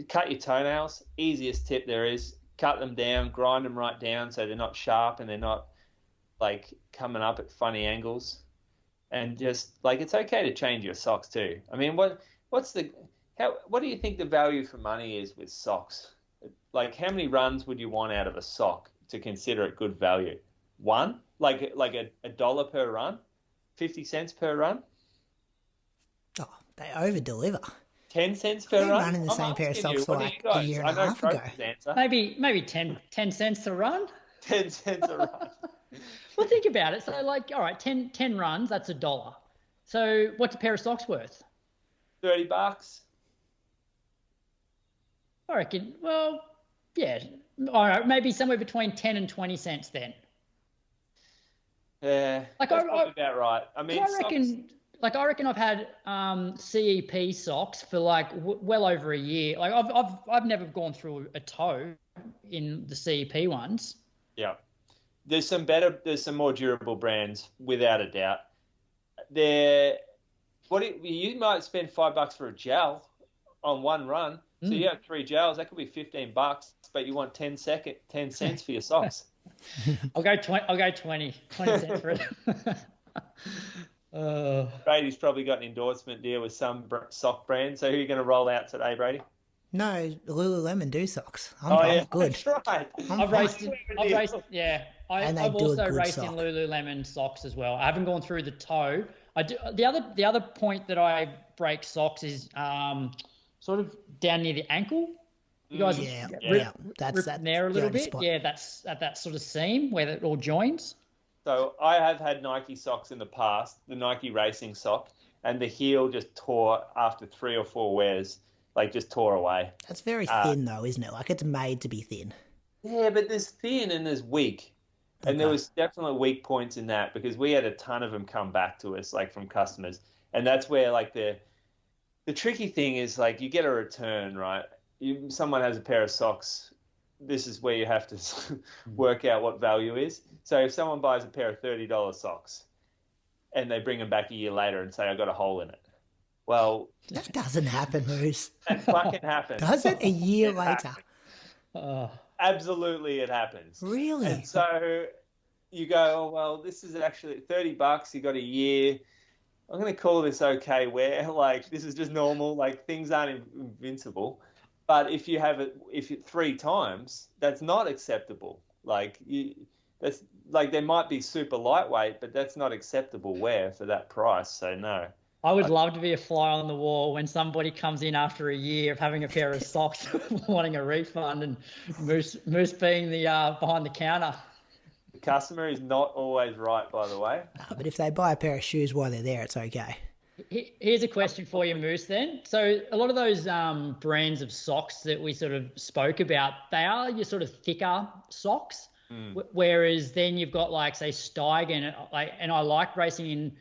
cut your toenails, easiest tip there is. Cut them down, grind them right down so they're not sharp and they're not like coming up at funny angles. And just like, it's okay to change your socks too. I mean, what do you think the value for money is with socks? Like, how many runs would you want out of a sock to consider it good value? One? Like a dollar per run? 50 cents per run? Oh, they over-deliver. 10 cents per run? Running the same pair of socks for like a year and a half ago. Maybe 10 cents a run? 10 cents a run. Well, think about it. So, like, all right, 10 runs, that's $1. So what's a pair of socks worth? $30. I reckon, well, yeah. All right, maybe somewhere between 10 and 20 cents then. Yeah, like that's probably about right. I mean, I reckon I've had CEP socks for like well over a year. Like I've never gone through a toe in the CEP ones. Yeah, there's some more durable brands without a doubt. You might spend $5 for a gel on one run. So you have 3 gels, that could be $15, but you want 10 cents for your socks. I'll go 20 cents for it. Brady's probably got an endorsement deal with some sock brand. So who are you going to roll out today, Brady? No, Lululemon do socks. I'm good. That's right. I've raced, yeah. I've also raced in Lululemon socks as well. I haven't gone through the toe. I do. The other point that I break socks is sort of down near the ankle. You guys rip there a little bit. Spot. Yeah, that's at that sort of seam where it all joins. So I have had Nike socks in the past, the Nike racing sock, and the heel just tore after 3 or 4 wears, like just tore away. That's very thin though, isn't it? Like it's made to be thin. Yeah, but there's thin and there's weak. Okay. And there was definitely weak points in that because we had a ton of them come back to us, like from customers. And that's where like the tricky thing is like you get a return, right? Someone has a pair of socks. This is where you have to work out what value is. So if someone buys a pair of $30 socks and they bring them back a year later and say, I got a hole in it. Well, that doesn't happen, Moose. That fucking happens. Does it? A year later? Absolutely, it happens. Really? And so you go, oh, well, this is actually $30. You got a year. I'm going to call this okay wear. Like, this is just normal. Like, things aren't invincible. But if you have it, 3 times, that's not acceptable. That's like they might be super lightweight, but that's not acceptable wear for that price. So no. I would love to be a fly on the wall when somebody comes in after a year of having a pair of socks, wanting a refund, and Moose being the behind the counter. The customer is not always right, by the way. No, but if they buy a pair of shoes while they're there, it's okay. Here's a question for you, Moose, then. So a lot of those brands of socks that we sort of spoke about, they are your sort of thicker socks, whereas then you've got, like, say, Steigen, and I like racing in,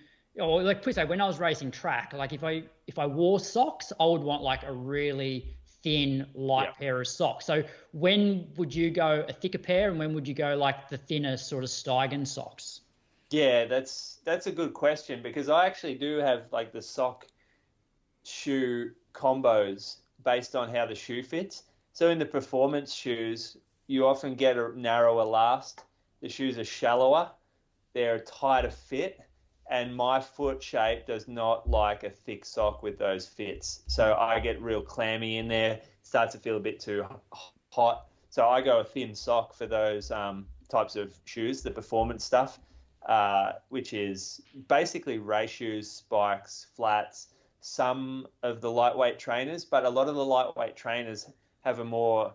or like, please say, when I was racing track, like if I wore socks, I would want like a really thin, light pair of socks. So when would you go a thicker pair, and when would you go like the thinner sort of Steigen socks? Yeah, that's a good question because I actually do have like the sock shoe combos based on how the shoe fits. So in the performance shoes, you often get a narrower last. The shoes are shallower. They're a tighter fit. And my foot shape does not like a thick sock with those fits. So I get real clammy in there, starts to feel a bit too hot. So I go a thin sock for those types of shoes, the performance stuff, which is basically race shoes, spikes, flats, some of the lightweight trainers, but a lot of the lightweight trainers have a more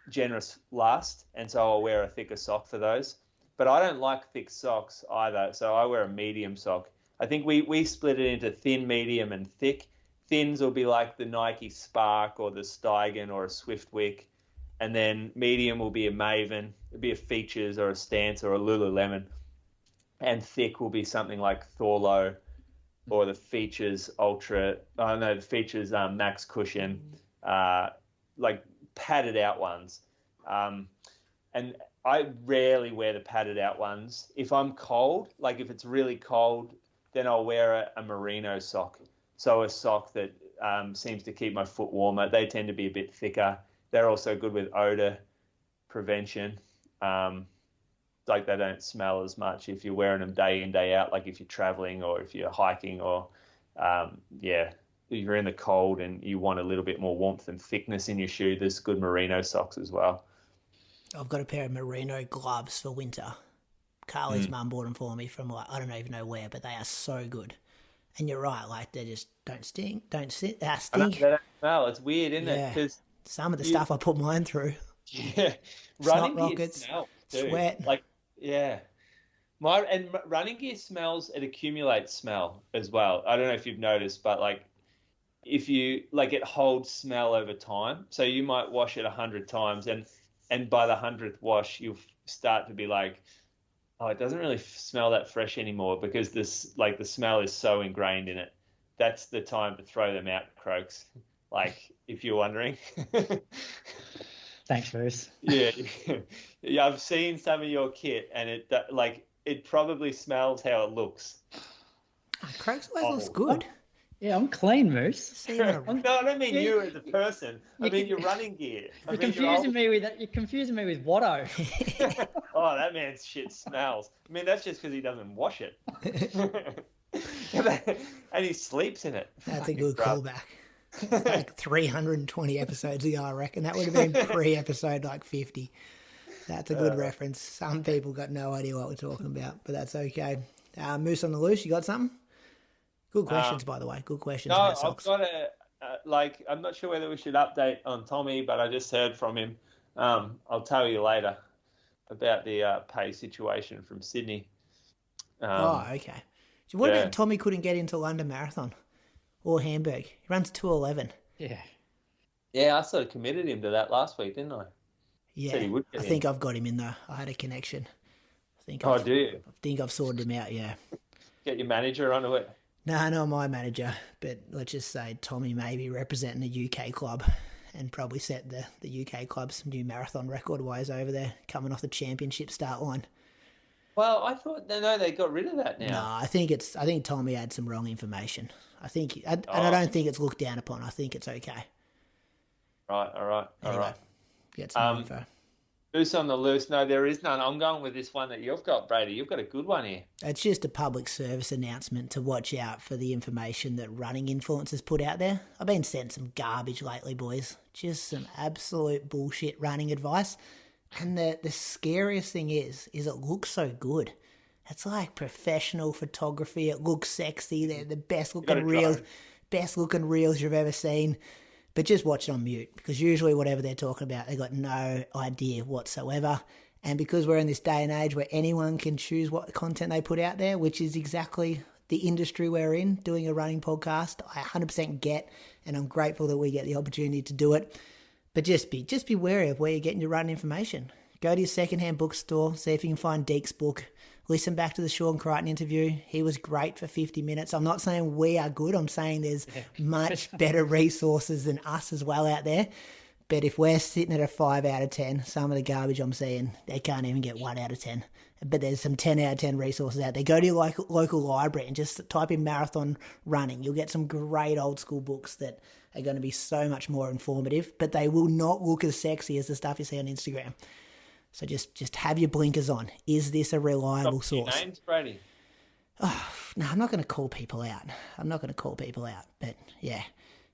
generous last, and so I'll wear a thicker sock for those. But I don't like thick socks either, so I wear a medium sock. I think we split it into thin, medium, and thick. Thins will be like the Nike Spark or the Steigen or a Swiftwick, and then medium will be a Maven, it'll be a Features or a Stance or a Lululemon, and thick will be something like Thorlo or the Features Ultra. Oh no, the Features Max Cushion, like padded out ones. And I rarely wear the padded out ones. If I'm cold, like if it's really cold, then I'll wear a merino sock. So a sock that seems to keep my foot warmer. They tend to be a bit thicker. They're also good with odor prevention. Like they don't smell as much if you're wearing them day in, day out, like if you're traveling or if you're hiking or, if you're in the cold and you want a little bit more warmth and thickness in your shoe, there's good merino socks as well. I've got a pair of merino gloves for winter. Carly's mum bought them for me from, like, I don't even know where, but they are so good. And you're right, like they just don't stink, stink. They don't smell. It's weird, isn't it? Because some of the stuff I put mine through. Yeah, running gear smell, sweat. Like, yeah. Running gear smells, it accumulates smell as well. I don't know if you've noticed, but like if you, like it holds smell over time. So you might wash it 100 times and by the 100th wash, you'll start to be like, oh, it doesn't really smell that fresh anymore because this, like the smell is so ingrained in it. That's the time to throw them out, Croaks. Like, if you're wondering. Thanks, Bruce. Yeah, I've seen some of your kit, and it probably smells how it looks. Croaks always looks good. Yeah, I'm clean, Moose. No, I don't mean you as a person. I mean your running gear. You're confusing me with Watto. Oh, that man's shit smells. I mean, that's just because he doesn't wash it. And he sleeps in it. That's a good callback. Like 320 episodes ago, I reckon. That would have been pre-episode like 50. That's a good reference. Some people got no idea what we're talking about, but that's okay. Moose on the Loose, you got something? Good questions, by the way. Good questions. No, I've got I'm not sure whether we should update on Tommy, but I just heard from him. I'll tell you later about the pay situation from Sydney. Okay. So what about Tommy couldn't get into London Marathon or Hamburg? He runs 2:11. Yeah. Yeah, I sort of committed him to that last week, didn't I? Yeah, I think I've got him in though. I had a connection. Do you? I think I've sorted him out, yeah. Get your manager onto it? No, not my manager, but let's just say Tommy may be representing the UK club and probably set the UK club's new marathon record-wise over there, coming off the championship start line. Well, I thought they got rid of that now. No, I think Tommy had some wrong information. I don't think it's looked down upon. I think it's okay. Right, all right. Anyway, get some info. Loose on the Loose. No, there is none. I'm going with this one that you've got, Brady. You've got a good one here. It's just a public service announcement to watch out for the information that running influencers put out there. I've been sent some garbage lately, boys. Just some absolute bullshit running advice. And the scariest thing is it looks so good. It's like professional photography. It looks sexy. They're the best looking reels you've ever seen. But just watch it on mute, because usually whatever they're talking about, they've got no idea whatsoever. And because we're in this day and age where anyone can choose what content they put out there, which is exactly the industry we're in, doing a running podcast, I 100% get, and I'm grateful that we get the opportunity to do it. But just be wary of where you're getting your running information. Go to your secondhand bookstore, see if you can find Deke's book. Listen back to the Sean Crichton interview. He was great for 50 minutes. I'm not saying we are good. I'm saying there's much better resources than us as well out there. But if we're sitting at a 5 out of 10, some of the garbage I'm seeing, they can't even get 1 out of 10. But there's some 10 out of 10 resources out there. Go to your local library and just type in marathon running. You'll get some great old school books that are going to be so much more informative, but they will not look as sexy as the stuff you see on Instagram. So just have your blinkers on. Is this a reliable source? Names, Brady? Oh, no, I'm not going to call people out. But yeah,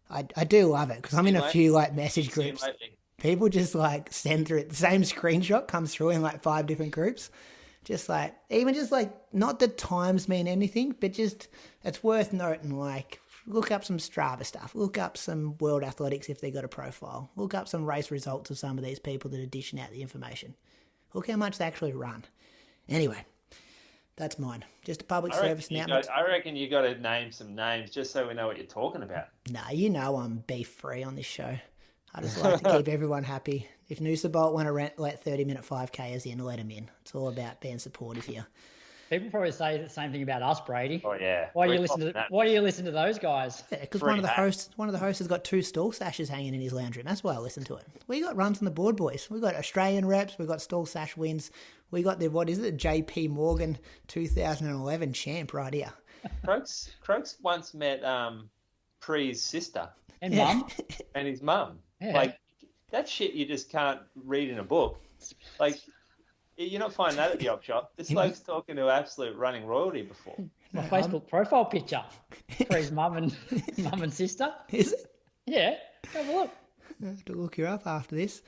I do love it, because I'm in a few message groups. People just send through it. The same screenshot comes through in 5 different groups. Just not that times mean anything, but just it's worth noting look up some Strava stuff. Look up some World Athletics if they've got a profile. Look up some race results of some of these people that are dishing out the information. Look how much they actually run. Anyway, that's mine. Just a public service announcement. I reckon you got to name some names just so we know what you're talking about. Nah, you know I'm beef free on this show. I just like to keep everyone happy. If Noosa Bolt want to let 30-minute 5Kers in, let them in. It's all about being supportive here. People probably say the same thing about us, Brady. Oh yeah. Why do you listen to those guys? Yeah, because one of the hosts has got 2 stall sashes hanging in his lounge room. That's why I listen to it. We got runs on the board, boys. We got Australian reps. We got stall sash wins. We got the JP Morgan 2011 champ right here. Croaks once met Pre's sister and mum and his mum. Yeah. Like that shit you just can't read in a book. Like. You're not finding that at the op shop. This bloke's talking to absolute running royalty before. My Facebook profile picture for his mum and sister. Is it? Yeah. Have a look. I have to look you up after this.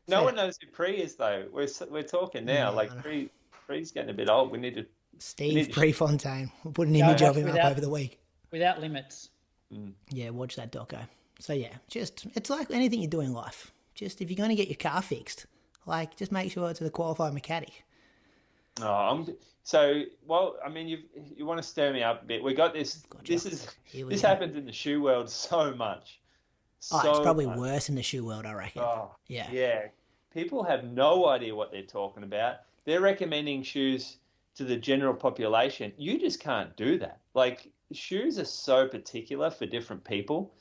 No one knows who Pre is though. We're talking now. Pre's getting a bit old. We need to. Steve Prefontaine. We'll put an image of him up over the week. Without Limits. Yeah, watch that doco. So yeah, it's like anything you do in life. Just if you're going to get your car fixed. Just make sure it's a qualified mechanic. Oh, you want to stir me up a bit. We got this. This happens in the shoe world so much. It's probably worse in the shoe world, I reckon. Oh, yeah. People have no idea what they're talking about. They're recommending shoes to the general population. You just can't do that. Like, shoes are so particular for different people.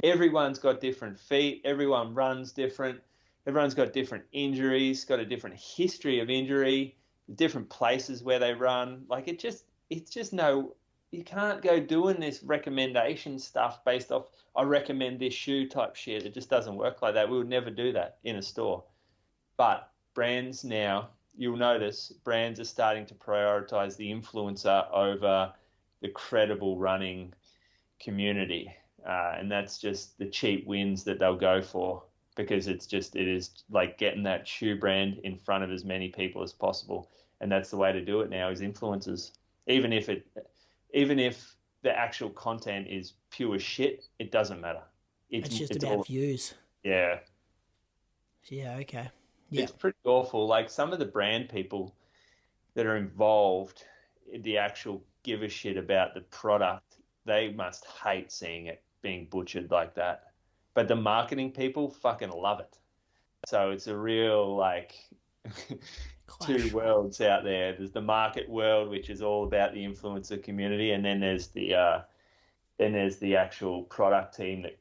Everyone's got different feet. Everyone runs different. Everyone's got different injuries, got a different history of injury, different places where they run. Like you can't go doing this recommendation stuff based off, I recommend this shoe type shit. It just doesn't work like that. We would never do that in a store. But brands now, you'll notice brands are starting to prioritize the influencer over the credible running community. And that's just the cheap wins that they'll go for. Because it is like getting that shoe brand in front of as many people as possible, and that's the way to do it now is influencers. Even if the actual content is pure shit, it doesn't matter. It's about views. Yeah. Yeah. Okay. Yeah. It's pretty awful. Like some of the brand people that are involved, the actual give a shit about the product, they must hate seeing it being butchered like that. But the marketing people fucking love it. So it's a real two worlds out there. There's the market world, which is all about the influencer community, and then there's the actual product team that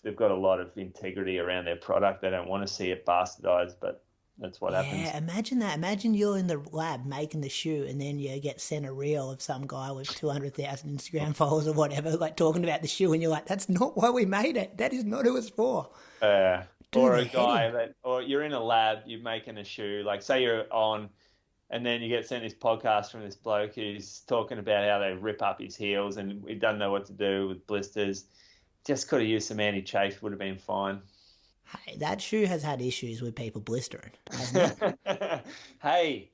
they've got a lot of integrity around their product. They don't want to see it bastardized, but that's what happens. Yeah, imagine that. Imagine you're in the lab making the shoe and then you get sent a reel of some guy with 200,000 Instagram followers or whatever, talking about the shoe, and you're like, that's not why we made it. That is not who it's for. Or a guy or you're in a lab, you're making a shoe, say you're on, and then you get sent this podcast from this bloke who's talking about how they rip up his heels and he doesn't know what to do with blisters. Just could have used some anti-chafe, would have been fine. Hey, that shoe has had issues with people blistering, hasn't it? Hey.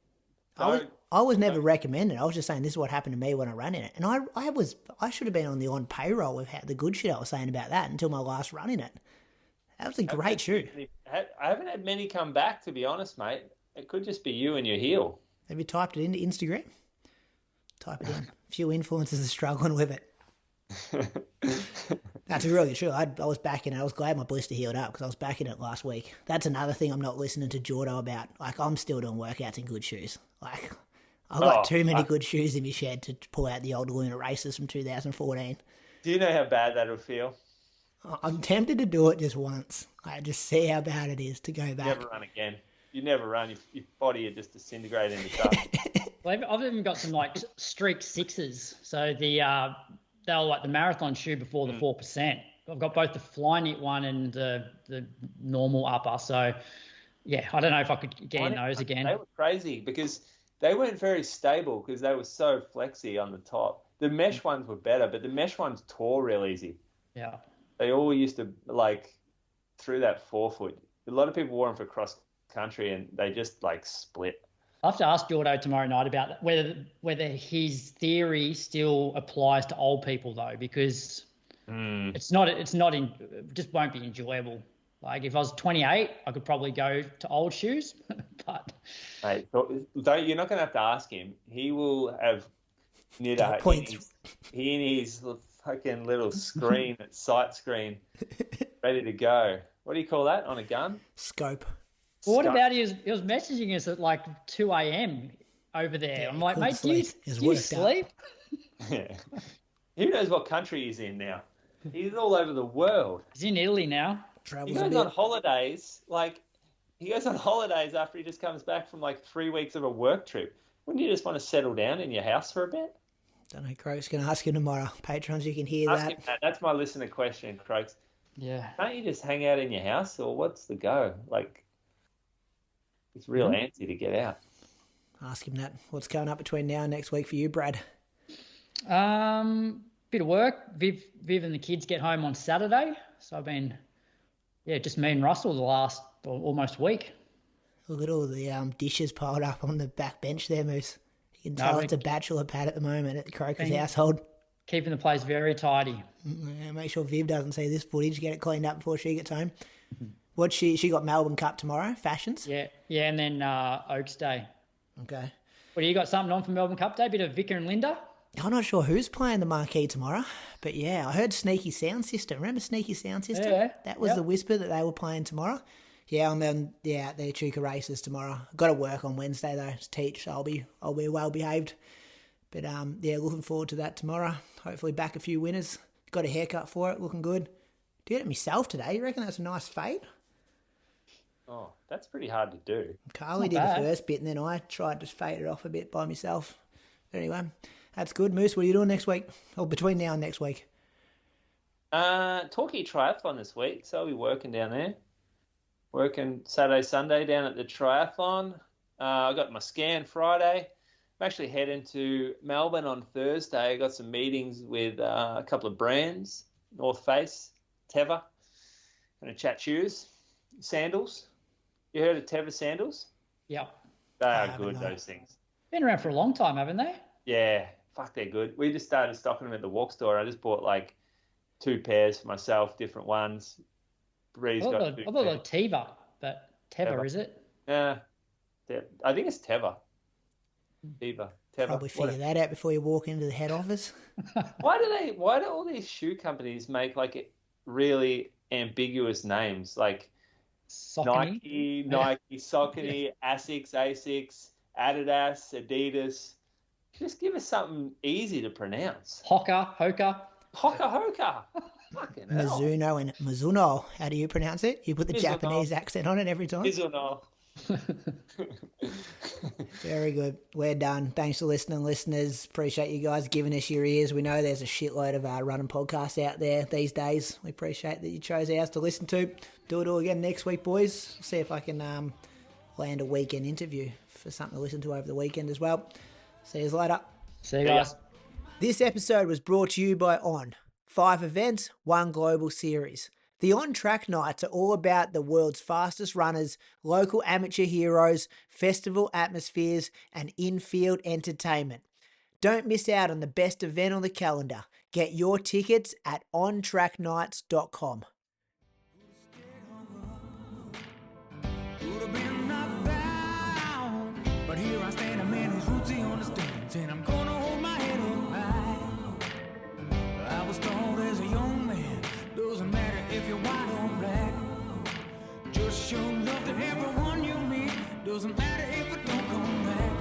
I was never recommended. I was just saying this is what happened to me when I ran in it. And I should have been on payroll with the good shit I was saying about that until my last run in it. That was a great shoe. I haven't had many come back, to be honest, mate. It could just be you and your heel. Have you typed it into Instagram? Type it in. A few influencers are struggling with it. That's really true. I was backing it. I was glad my blister healed up because I was backing it last week. That's another thing I'm not listening to Jordo about. I'm still doing workouts in good shoes. I've got too many good shoes in my shed to pull out the old Luna Racers from 2014. Do you know how bad that would feel? I'm tempted to do it just once. Just see how bad it is to go back. Never run again. You never run. Your body would just disintegrate into dust. Well, I've even got some streak sixes. So they're the marathon shoe before the 4%. I've got both the Flyknit one and the normal upper. So yeah, I don't know if I could get in those again. They were crazy because they weren't very stable because they were so flexy on the top. The mesh ones were better, but the mesh ones tore real easy. Yeah. They all used to through that 4 foot. A lot of people wore them for cross country and they just split. I'll have to ask Jordo tomorrow night about whether his theory still applies to old people though, because it just won't be enjoyable. Like if I was 28, I could probably go to old shoes, but mate, you're not going to have to ask him. He will have Nida in his fucking little screen, sight screen, ready to go. What do you call that on a gun? Scope. Well, what about he was messaging us at like 2 a.m. over there? Yeah, I'm like, mate, do you sleep? Yeah. Who knows what country he's in now? He's all over the world. He's in Italy now. He goes on holidays. Like, he goes on holidays after he just comes back from like 3 weeks of a work trip. Wouldn't you just want to settle down in your house for a bit? Don't know, Croak's going to ask you tomorrow. Patrons, you can hear that. That's my listener question, Croaks. Yeah. Can't you just hang out in your house, or what's the go? Like, it's real antsy to get out. Ask him that. What's going up between now and next week for you, Brad? Bit of work. Viv and the kids get home on Saturday. So I've been, just me and Russell the last almost week. Look at all the dishes piled up on the back bench there, Moose. You can tell it's a bachelor pad at the moment at the Croker's household. Keeping the place very tidy. Yeah, make sure Viv doesn't see this footage. Get it cleaned up before she gets home. What she got Melbourne Cup tomorrow, Fashions? Yeah, and then Oaks Day. Okay. What do you got something on for Melbourne Cup Day? Bit of Vicar and Linda? I'm not sure who's playing the marquee tomorrow, but yeah, I heard Sneaky Sound System. Remember Sneaky Sound System? Yeah. That was the whisper that they were playing tomorrow. Yeah, and then their Chuka races tomorrow. Got to work on Wednesday though to teach, so I'll be well behaved. But looking forward to that tomorrow. Hopefully back a few winners. Got a haircut for it, looking good. Did it myself today. You reckon that's a nice fade? Oh, that's pretty hard to do. Carly did the first bit, and then I tried to fade it off a bit by myself. But anyway, that's good. Moose, what are you doing next week? Or between now and next week? Torquay Triathlon this week, so I'll be working down there. Working Saturday, Sunday down at the triathlon. I got my scan Friday. I'm actually heading to Melbourne on Thursday. I got some meetings with a couple of brands, North Face, Teva. Going to chat shoes, sandals. You heard of Teva sandals? Yeah. They are good, those things. Been around for a long time, haven't they? Yeah, fuck, they're good. We just started stocking them at the walk store. I just bought like 2 pairs for myself, different ones. Bree's got 2 I've got a Teva, but Teva, is it? Yeah. I think it's Teva. Teva. Probably figure that out before you walk into the head office. Why do all these shoe companies make like really ambiguous names like Saucony? Nike, Saucony, Asics, Adidas, Adidas? Just give us something easy to pronounce. Hoka. Fucking hell. Mizuno and Mizuno. How do you pronounce it? You put the Japanese accent on it every time? Mizuno. Very good. We're done. Thanks for listening, listeners. Appreciate you guys giving us your ears. We know there's a shitload of running podcasts out there these days. We appreciate that you chose ours to listen to. Do it all again next week, boys. See if I can land a weekend interview for something to listen to over the weekend as well. See you later. See you guys. This episode was brought to you by On. 5 events, 1 global series. The on-track nights are all about the world's fastest runners, local amateur heroes, festival atmospheres, and in-field entertainment. Don't miss out on the best event on the calendar. Get your tickets at ontracknights.com. But here I stand, a man whose roots he understands, and I'm gonna hold my head up high. I was told as a young man, doesn't matter if you're white or black. Just show love to everyone you meet, doesn't matter if it don't come back.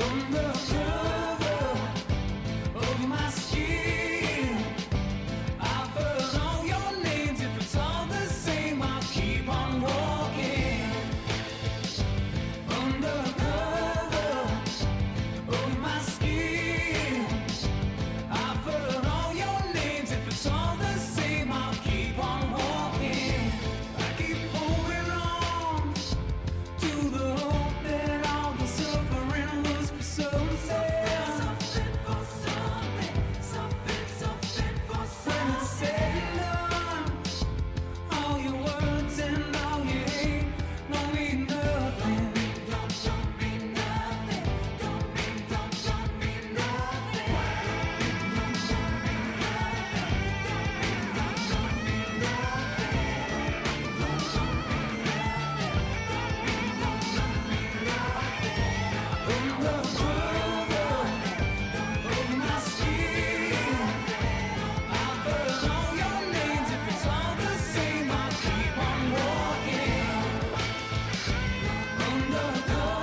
Undercover of my skin, I've heard all your names. If it's all the same, I'll keep on walking. Undercover of my skin, I've heard all your names. If it's all the same, I'll keep on walking. I keep holding on to the hope that all the suffering was for sunset. go, go.